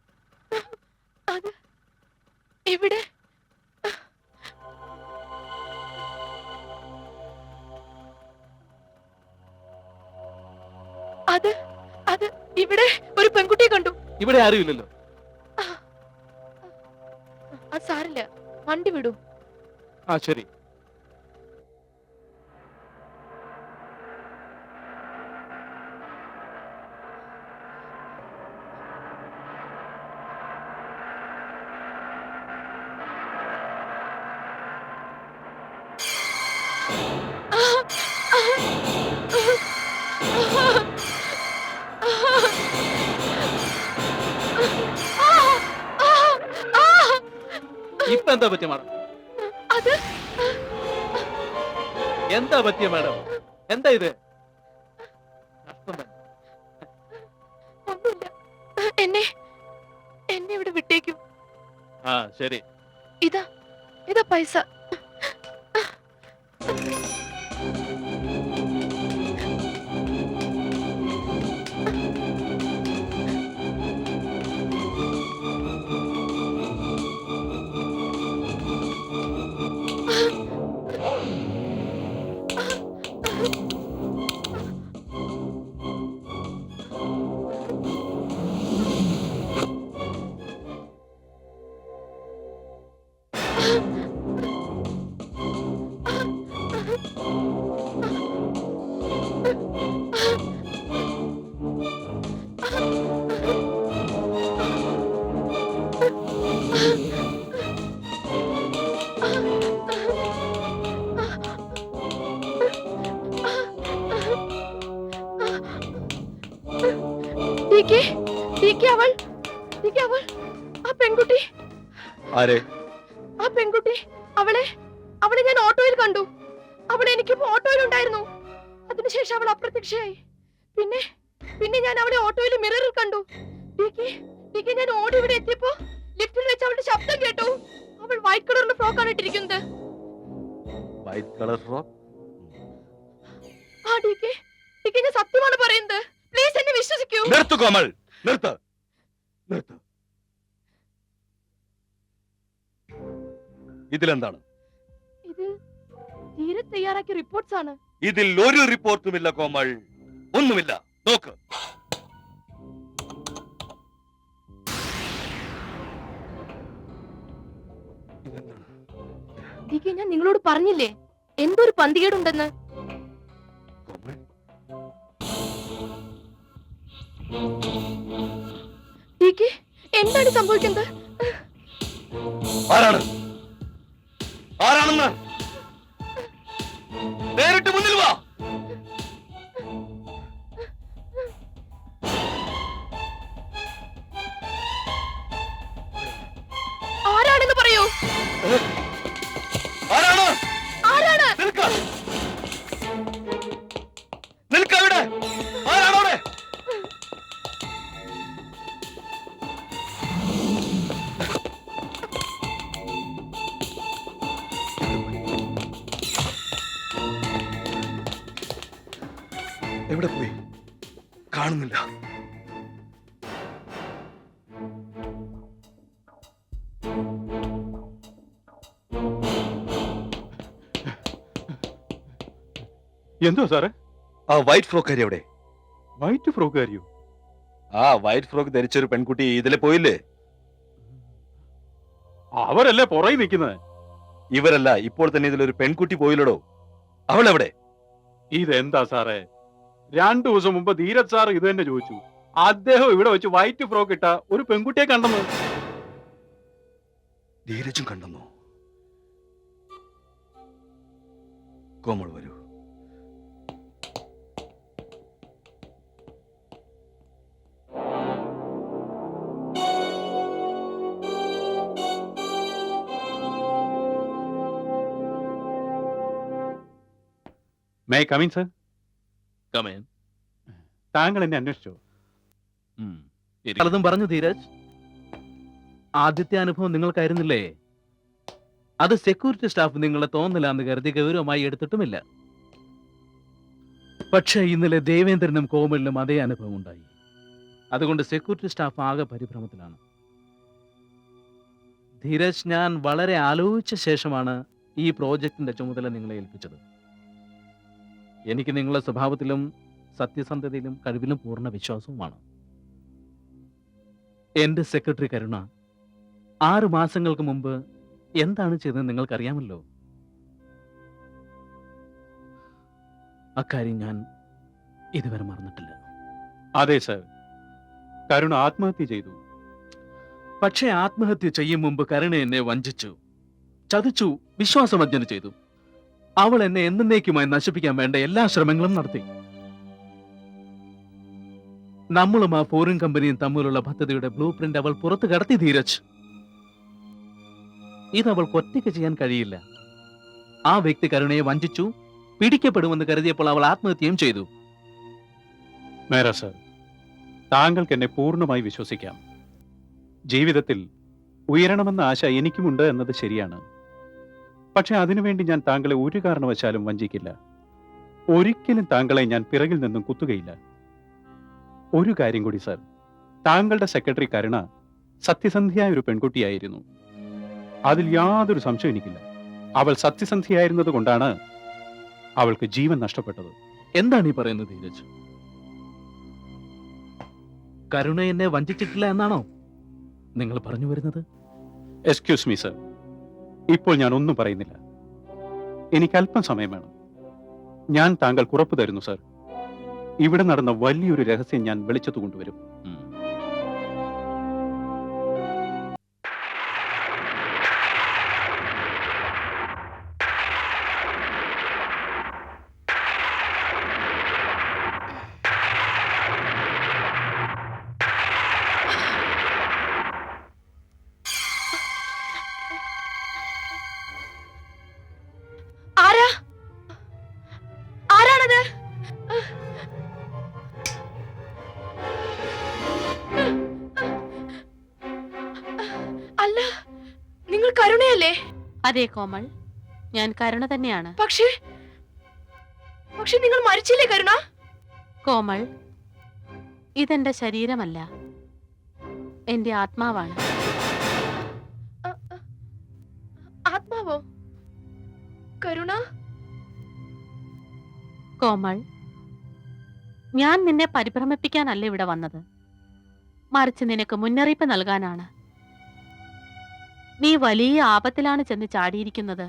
അത് ഇവിടെ അത് അത് ഇവിടെ ഒരു പെൺകുട്ടിയെ കണ്ടു. ഇവിടെ ആരുമില്ലല്ലോ. അത് സാരില്ല, വണ്ടി വിടൂ. ആ ശരി. ഇപ്പൊ എന്താ പറ്റിയ മാഡം? അത് എന്താ പറ്റിയ മാഡം? എന്താ ഇത്? കഷ്ടം തന്നെ. ഒന്നുമില്ല. എന്നെ എന്നെ ഇവിടെ വിട്ടേക്കൂ. ആ ശരി. ഇതാ ഇതാ പൈസ. അവൾ ആ പെൺകുട്ടി. ആരെ? ആ പെൺകുട്ടി, അവളെ അവളെ ഞാൻ ഓട്ടോയിൽ കണ്ടു. അവൾ എനിക്കിപ്പോ ഓട്ടോയിൽ ഉണ്ടായിരുന്നു. അതിനുശേഷം അവൾ അപ്രത്യക്ഷയായി. പിന്നെ പിന്നെ ഞാൻ അവളെ ഓട്ടോയിൽ മിററിൽ കണ്ടു. ഞാൻ ഓടി ഇവിടെ എത്തിയപ്പോ ലിഫ്റ്റിൽ വെച്ച് അവളുടെ ശബ്ദം കേട്ടു. അവൾ വൈറ്റ് കളറിലെ ഫ്രോക്കാണ് ഇട്ടിരിക്കുന്നത്. White colour frock? ആ ഡികെ, ഞാൻ സത്യമാണ് പറയുന്നത്. പ്ലീസ് എന്നെ വിശ്വസിക്കൂ. നിർത്ത് കോമൾ, നിർത്ത് നിർത്ത്. ഇതിലെന്താണ്? ഇത് തീരെ തയ്യാറാക്കിയ റിപ്പോർട്ട്സ് ആണ്. ഇതിൽ ഒരു റിപ്പോർട്ടുമില്ല കോമൾ, ഒന്നുമില്ല. നോക്ക്. ഡികെ, ഞാൻ നിങ്ങളോട് പറഞ്ഞില്ലേ എന്തൊരു പന്തികേടുണ്ടെന്ന്. ഡികെ, എന്താണ് സംഭവിക്കുന്നത്? ആരാണ്? ആരാണെന്ന് നേരിട്ട് മുന്നിൽ വാ. ആരാണെന്ന് പറയൂ. ആരാണ്? ആരാണ്? നിൽക്ക, നിൽക്കവിടെ. ആരാണവിടെ? എവിടെ പോയി? കാണുന്നില്ല. എന്തോ സാറേ? ആ വൈറ്റ് ഫ്രോക്കാരി എവിടെ? വൈറ്റ് ഫ്രോക്കാരിയോ? ആ വൈറ്റ് ഫ്രോക്ക് ധരിച്ചൊരു പെൺകുട്ടി ഇതിലെ പോയില്ലേ? അവരല്ലേ പുറകെ നിൽക്കുന്നത്? ഇവരല്ല, ഇപ്പോൾ തന്നെ ഇതിലൊരു പെൺകുട്ടി പോയില്ലടോ. അവൾ എവിടെ? ഇതെന്താ സാറേ? 2 ദിവസം മുമ്പ് ധീരജ് സാർ ഇത് തന്നെ ചോദിച്ചു. അദ്ദേഹം ഇവിടെ വെച്ച് വൈറ്റ് ഫ്രോക്ക് ഇട്ട ഒരു പെൺകുട്ടിയെ കണ്ടെന്ന്. ധീരജും കണ്ടെന്നോ? കോമൾ വരൂ. May come in sir? കമേൻ. താങ്കൾ എന്നെ അന്വേഷിച്ചോ? പലതും പറഞ്ഞു ധീരജ്. ആദ്യത്തെ അനുഭവം നിങ്ങൾക്കായിരുന്നില്ലേ? അത് സെക്യൂരിറ്റി സ്റ്റാഫ് നിങ്ങളെ തോന്നില്ലാന്ന് കരുതി ഗൗരവമായി എടുത്തിട്ടുമില്ല. പക്ഷേ ഇന്നലെ ദേവേന്ദ്രനും കോമലിനും അതേ അനുഭവം ഉണ്ടായി. അതുകൊണ്ട് സെക്യൂരിറ്റി സ്റ്റാഫ് ആകെ പരിഭ്രമത്തിലാണ്. ധീരജ്, ഞാൻ വളരെ ആലോചിച്ച ശേഷമാണ് ഈ പ്രോജക്റ്റിന്റെ ചുമതല നിങ്ങളെ ഏൽപ്പിച്ചത്. എനിക്ക് നിങ്ങളുടെ സ്വഭാവത്തിലും സത്യസന്ധതയിലും കഴിവിലും പൂർണ്ണ വിശ്വാസവുമാണ്. എന്റെ സെക്രട്ടറി കരുണ 6 മാസങ്ങൾക്ക് മുമ്പ് എന്താണ് ചെയ്തതെന്ന് നിങ്ങൾക്കറിയാമല്ലോ. അക്കാര്യം ഞാൻ ഇതുവരെ മറന്നിട്ടില്ല. അതെ സർ, കരുണ ആത്മഹത്യ ചെയ്തു. പക്ഷേ ആത്മഹത്യ ചെയ്യും മുമ്പ് കരുണ എന്നെ വഞ്ചിച്ചു, ചതിച്ചു, വിശ്വാസവഞ്ചന ചെയ്തു. അവൾ എന്നെ എന്നേക്കുമായി നശിപ്പിക്കാൻ വേണ്ട എല്ലാ ശ്രമങ്ങളും നടത്തി. നമ്മളും ആ ഫോറിൻ കമ്പനിയും തമ്മിലുള്ള പദ്ധതിയുടെ ബ്ലൂ പ്രിന്റ് അവൾ പുറത്തു കടത്തി ധീരജ്. ഇത് അവൾക്ക് ഒറ്റയ്ക്ക് ചെയ്യാൻ കഴിയില്ല. ആ വ്യക്തി കരുണയെ വഞ്ചിച്ചു, പിടിക്കപ്പെടുമെന്ന് കരുതിയപ്പോൾ അവൾ ആത്മഹത്യയും ചെയ്തു. മേര സർ, താങ്കൾക്ക് എന്നെ പൂർണ്ണമായി വിശ്വസിക്കാം. ജീവിതത്തിൽ ഉയരണമെന്ന ആശ എനിക്കുമുണ്ട് എന്നത് ശരിയാണ്. പക്ഷെ അതിനുവേണ്ടി ഞാൻ താങ്കളെ ഒരു കാരണവശാലും വഞ്ചിക്കില്ല. ഒരിക്കലും താങ്കളെ ഞാൻ പിറകിൽ നിന്നും കുത്തുകയില്ല. ഒരു കാര്യം കൂടി സർ, താങ്കളുടെ സെക്രട്ടറി കരുണ സത്യസന്ധിയായ ഒരു പെൺകുട്ടിയായിരുന്നു. അതിൽ യാതൊരു സംശയം എനിക്കില്ല. അവൾ സത്യസന്ധിയായിരുന്നത് കൊണ്ടാണ് അവൾക്ക് ജീവൻ നഷ്ടപ്പെട്ടത്. എന്താണ് ഈ പറയുന്നത് ധീരജ്? കരുണ എന്നെ വഞ്ചിച്ചിട്ടില്ല എന്നാണോ നിങ്ങൾ പറഞ്ഞു വരുന്നത്? എക്സ്ക്യൂസ് മീ സർ, ഇപ്പോൾ ഞാൻ ഒന്നും പറയുന്നില്ല. എനിക്ക് അല്പം സമയം വേണം. ഞാൻ താങ്കൾക്ക് ഉറപ്പ് തരുന്നു സർ, ഇവിടെ നടന്ന വലിയൊരു രഹസ്യം ഞാൻ വെളിച്ചത്ത് കൊണ്ടുവരും. ആരാ? ആരാണത്? അല്ല, നിങ്ങൾ കരുണയല്ലേ? അതെ കോമൾ, ഞാൻ കരുണ തന്നെയാണ്. പക്ഷേ നിങ്ങൾ മരിച്ചില്ലേ കരുണ? കോമൾ, ഇതെന്റെ ശരീരമല്ല, എന്റെ ആത്മാവാണ്. ആത്മാവോ? കരുണ? കോമൾ, ഞാൻ നിന്നെ പരിഭ്രമിപ്പിക്കാനല്ല ഇവിടെ വന്നത്, മറിച്ച് നിനക്ക് മുന്നറിയിപ്പ് നൽകാനാണ്. നീ വലിയ ആപത്തിലാണ് ചെന്ന് ചാടിയിരിക്കുന്നത്.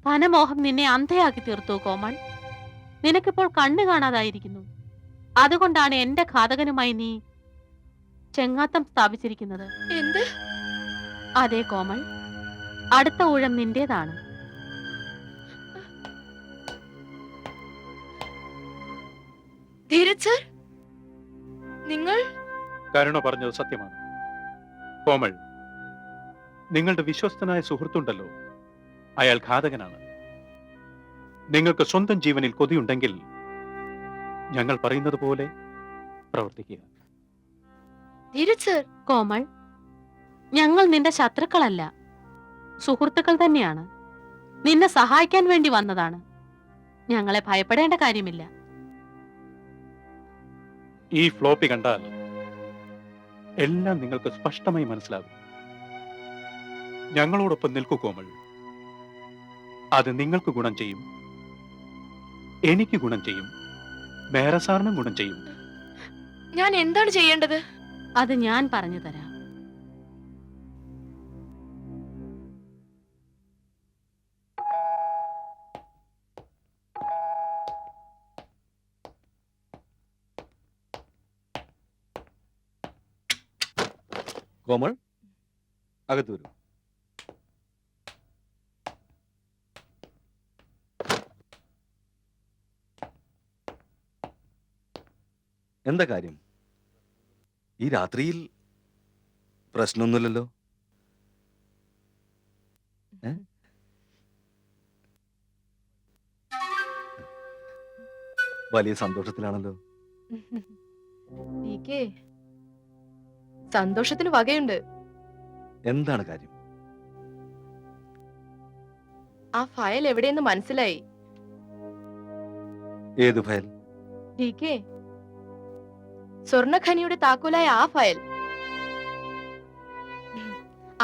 ധനമോഹം നിന്നെ അന്ധയാക്കി തീർത്തു കോമൾ. നിനക്കിപ്പോൾ കണ്ണു കാണാതായിരിക്കുന്നു. അതുകൊണ്ടാണ് എന്റെ ഘാതകനുമായി നീ ചെങ്ങാത്തം സ്ഥാപിച്ചിരിക്കുന്നത്. എന്ത്? അതെ കോമൾ, അടുത്ത ഊഴം നിന്റേതാണ്. ധീരജ് സർ, നിങ്ങൾ? കരുണ പറഞ്ഞത് സത്യമാണ്. കോമൾ, നിങ്ങളുടെ വിശ്വസ്തനായ സുഹൃത്തുണ്ടല്ലോ, അയാൾ ഘാതകനാണ്. നിങ്ങൾക്ക് സ്വന്തം ജീവനിൽ കൊതിയുണ്ടെങ്കിൽ ഞങ്ങൾ പറയുന്നത് പോലെ പ്രവർത്തിക്കുക. ധീരജ് സർ, കോമൾ, ഞങ്ങൾ നിന്റെ ശത്രുക്കളല്ല, സുഹൃത്തുക്കൾ തന്നെയാണ്. നിന്നെ സഹായിക്കാൻ വേണ്ടി വന്നതാണ്. ഞങ്ങളെ ഭയപ്പെടേണ്ട കാര്യമില്ല. ഈ ഫ്ലോപ്പി കണ്ടാൽ എല്ലാം നിങ്ങൾക്ക് സ്പഷ്ടമായി മനസ്സിലാകും. ഞങ്ങളോടൊപ്പം നിൽക്കൂ കോമൾ. അത് നിങ്ങൾക്ക് ഗുണം ചെയ്യും, എനിക്ക് ഗുണം ചെയ്യും, മേഹ്റ സാറിനും ഗുണം ചെയ്യും. ഞാൻ എന്താണ് ചെയ്യേണ്ടത്? അത് ഞാൻ പറഞ്ഞു തരാം. കോമൾ, അകത്ത് വരൂ. എന്താ കാര്യം? ഈ രാത്രിയിൽ പ്രശ്നമൊന്നുമില്ലല്ലോ? ഏ? വലിയ സന്തോഷത്തിലാണല്ലോ. DK, സന്തോഷത്തിന് വകയുണ്ട്. എന്താണ് കാര്യം? ആ ഫയൽ എവിടെയെന്ന് മനസ്സിലായി. ഏത് ഫയൽ? DK, സ്വർണ്ണഖനിയുടെ താക്കോലായ ആ ഫയൽ.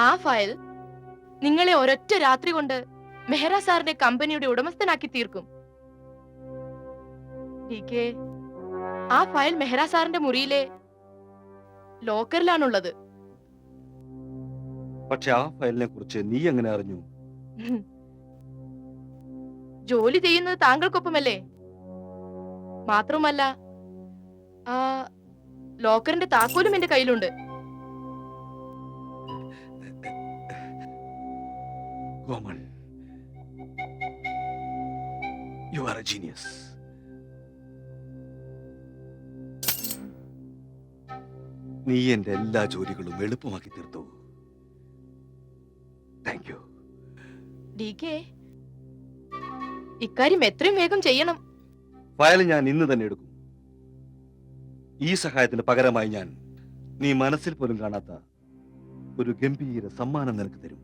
ആ ഫയൽ നിങ്ങളെ ഒരൊറ്റ രാത്രി കൊണ്ട് മെഹ്റ സാറിന്റെ കമ്പനിയുടെ ഉടമസ്ഥനാക്കി തീർക്കും. DK, ആ ഫയൽ മെഹ്റ സാറിന്റെ മുറിയിലെ ലോക്കറിലാണുള്ളത്. പക്ഷെ ആ ഫയലിനെ കുറിച്ച് നീ എങ്ങനെ അറിഞ്ഞു? ജോലി ചെയ്യുന്നത് താങ്കൾക്കൊപ്പമല്ലേ? മാത്രമല്ല, ആ ലോക്കറിന്റെ താക്കോലും എന്റെ കയ്യിലുണ്ട്. Komal, you are A genius. നീ എന്റെ എല്ലാ ജോലികളും എളുപ്പമാക്കി തീർത്തു. Thank you. DK, ഇക്കാര്യം എത്രയും വേഗം ചെയ്യണം. ഫയൽ ഞാൻ ഇന്ന് തന്നെ എടുക്കും. ഈ സഹായത്തിന് പകരമായി ഞാൻ നീ മനസ്സിൽ പോലും കാണാത്ത ഒരു ഗംഭീര സമ്മാനം നിനക്ക് തരും.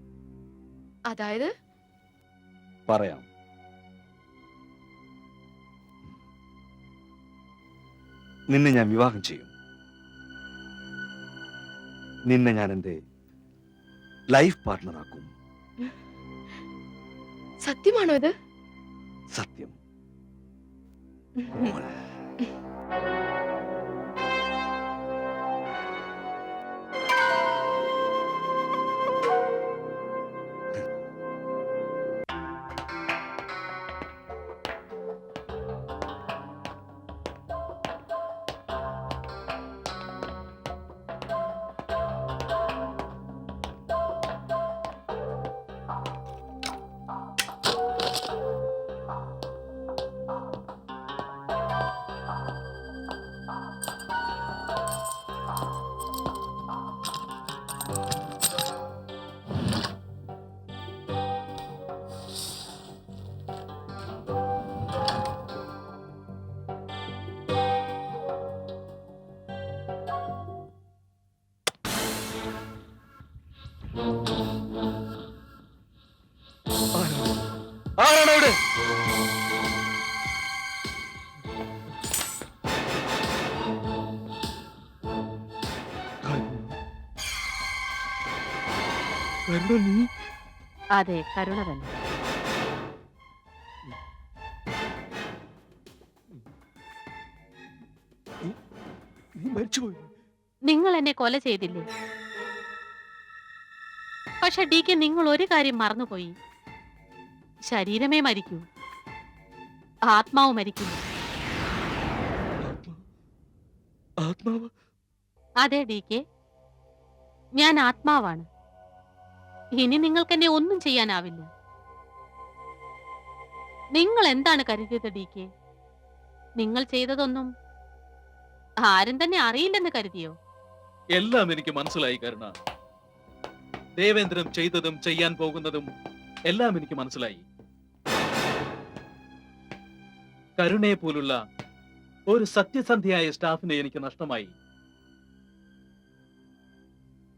അതായത്? പറയാം. നിന്നെ ഞാൻ വിവാഹം ചെയ്യും. നിന്നെ ഞാൻ എന്റെ ലൈഫ് പാർട്ട്ണറാക്കും. സത്യമാണോ ഇത്? സത്യം. ആരാണ് അവിടെ? നീ അതെ, കരുണ തന്നെ. മരിച്ചുപോയി. നിങ്ങൾ എന്നെ കൊല ചെയ്തില്ലേ? പക്ഷെ DK, നിങ്ങൾ ഒരു കാര്യം മറന്നുപോയി. ശരീരമേ മരിക്കൂ, ആത്മാവ് മരിക്കില്ല. ആത്മാവ്? അതെ DK, ഞാൻ ആത്മാവാണ്. ഇനി നിങ്ങൾക്ക് എന്നെ ഒന്നും ചെയ്യാനാവില്ല. നിങ്ങൾ എന്താണ് കരുതിയത് DK? നിങ്ങൾ ചെയ്തതൊന്നും ആരും തന്നെ അറിയില്ലെന്ന് കരുതിയോ? എല്ലാം എനിക്ക് മനസ്സിലായി കരുണ. ദേവേന്ദ്രൻ ചെയ്തതും ചെയ്യാൻ പോകുന്നതും എല്ലാം എനിക്ക് മനസ്സിലായി. കരുണയെ പോലുള്ള ഒരു സത്യസന്ധിയായ സ്റ്റാഫിനെ എനിക്ക് നഷ്ടമായി.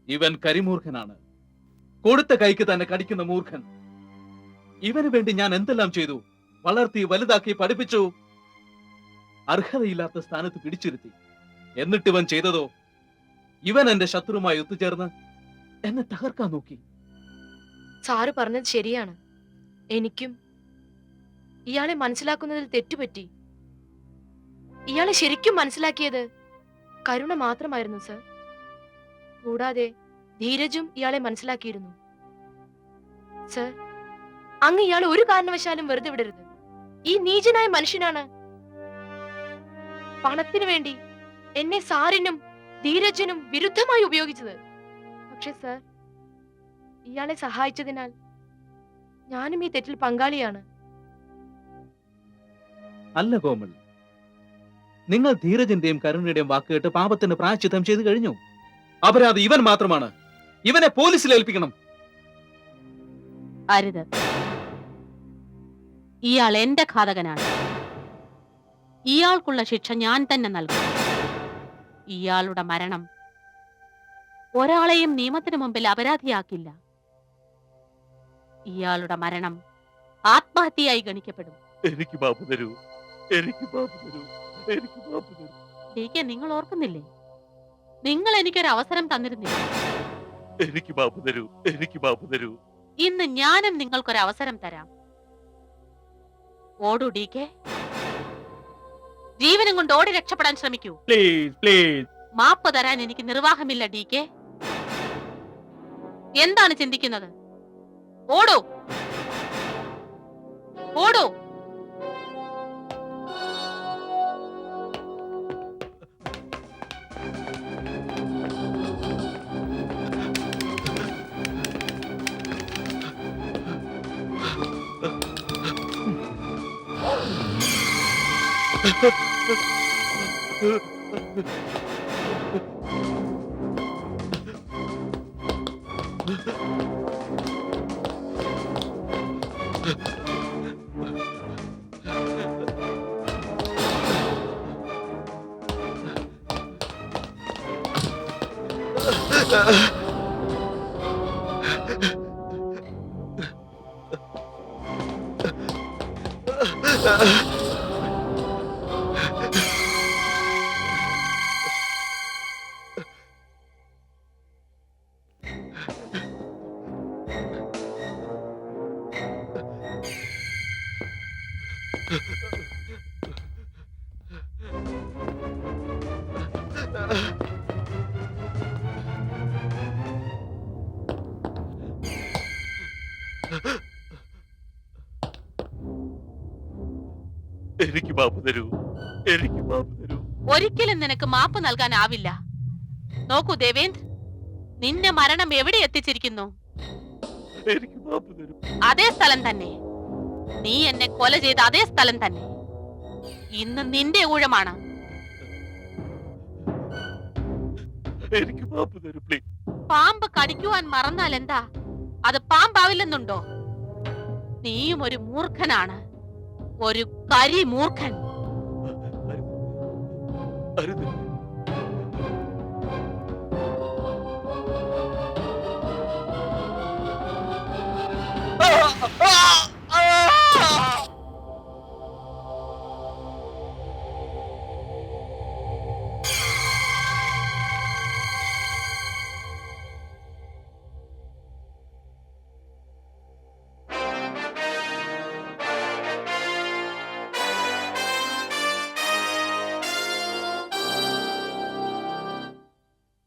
ഇവൻ കരിമൂർഖനാണ്, കൊടുത്ത കൈക്ക് തന്നെ കടിക്കുന്ന മൂർഖൻ. ഇവന് വേണ്ടി ഞാൻ എന്തെല്ലാം ചെയ്തു, വളർത്തി വലുതാക്കി പഠിപ്പിച്ചു, അർഹതയില്ലാത്ത സ്ഥാനത്ത് പിടിച്ചിരുത്തി. എന്നിട്ട് ഇവൻ ചെയ്തതോ, ഇവൻ എന്റെ ശത്രുവുമായി ഒത്തുചേർന്ന് എന്നെ തകർക്കാൻ നോക്കി. സാറ് പറഞ്ഞത് ശരിയാണ്. എനിക്കും ഇയാളെ മനസ്സിലാക്കുന്നതിൽ തെറ്റുപറ്റി. ഇയാളെ ശരിക്കും മനസ്സിലാക്കിയത് കരുണ മാത്രമായിരുന്നു സർ. കൂടാതെ ധീരജും ഇയാളെ മനസ്സിലാക്കിയിരുന്നു. സർ, അങ്ങ് ഇയാളെ ഒരു കാരണവശാലും വെറുതെ വിടരുത്. ഈ നീചനായ മനുഷ്യനാണ് പണത്തിനു വേണ്ടി എന്നെ സാറിനും ധീരജിനും വിരുദ്ധമായി ഉപയോഗിച്ചത്. പക്ഷെ സർ, ഇയാളെ സഹായിച്ചതിനാൽ ഞാനും ഈ തെറ്റിൽ പങ്കാളിയാണ്. അല്ല കോമൾ, നിങ്ങൾ ധീരജിന്റെയും കരുണയുടെയും വാക്കുകേട്ട് പാപത്തിന് പ്രായശ്ചിത്തം ചെയ്തു കഴിഞ്ഞു. അപരാധി ഇവൻ മാത്രമാണ്. ഇവനെ പോലീസിൽ ഏൽപ്പിക്കണം. അരുത്. ഇയാൾ എന്റെ ഘാതകനാണ്. ഇയാൾക്കുള്ള ശിക്ഷ ഞാൻ തന്നെ നൽകും. ഇയാളുടെ മരണം ഒരാളെയും നിയമത്തിന് മുമ്പിൽ അപരാധിയാക്കില്ല. ഇയാളുടെ മരണം ആത്മഹത്യയായി ഗണിക്കപ്പെടും. എനിക്ക് മാപ്പ് തരൂ, എനിക്ക് മാപ്പ് തരൂ, എനിക്ക് മാപ്പ് തരൂ. ഡി.കെ., നിങ്ങൾ ഓർക്കുന്നില്ലേ, നിങ്ങൾ എനിക്കൊരു അവസരം തന്നിരുന്നില്ല? എനിക്ക് മാപ്പ് തരൂ, എനിക്ക് മാപ്പ് തരൂ. ഇന്ന് ഞാനും നിങ്ങൾക്കൊരു അവസരം തരാം. ഓടൂ ഡി.കെ. ജീവനും കൊണ്ട് ഓടി രക്ഷപ്പെടാൻ ശ്രമിക്കൂ. Please please. മാപ്പ് തരാൻ എനിക്ക് നിർവാഹമില്ല ഡി.കെ. എന്താണ് ചിന്തിക്കുന്നത്? ഓടൂ, ഓടൂ. എനിക്ക് മാപ്പ് തരൂ, എനിക്ക് മാപ്പ് തരൂ. ഒരിക്കലും നിനക്ക് മാപ്പ് നൽകാനാവില്ല. നോക്കൂ ദേവേന്ദ്ര, നിന്റെ മരണം എവിടെ എത്തിച്ചിരിക്കുന്നു? എനിക്ക് മാപ്പ് തരൂ. അതേ സ്ഥലം തന്നെ. നീ എന്നെ കൊല ചെയ്ത അതേ സ്ഥലം തന്നെ. ഇന്ന് നിന്റെ ഊഴമാണ്. എനിക്ക് മാപ്പ് തരൂ, പ്ലീസ്. പാമ്പ് കടിക്കുവാൻ മറന്നാൽ എന്താ, അത് പാമ്പാവില്ലെന്നുണ്ടോ? നീയും ഒരു മൂർഖനാണ്, ഒരു കരിമൂർഖൻ. അരുത്,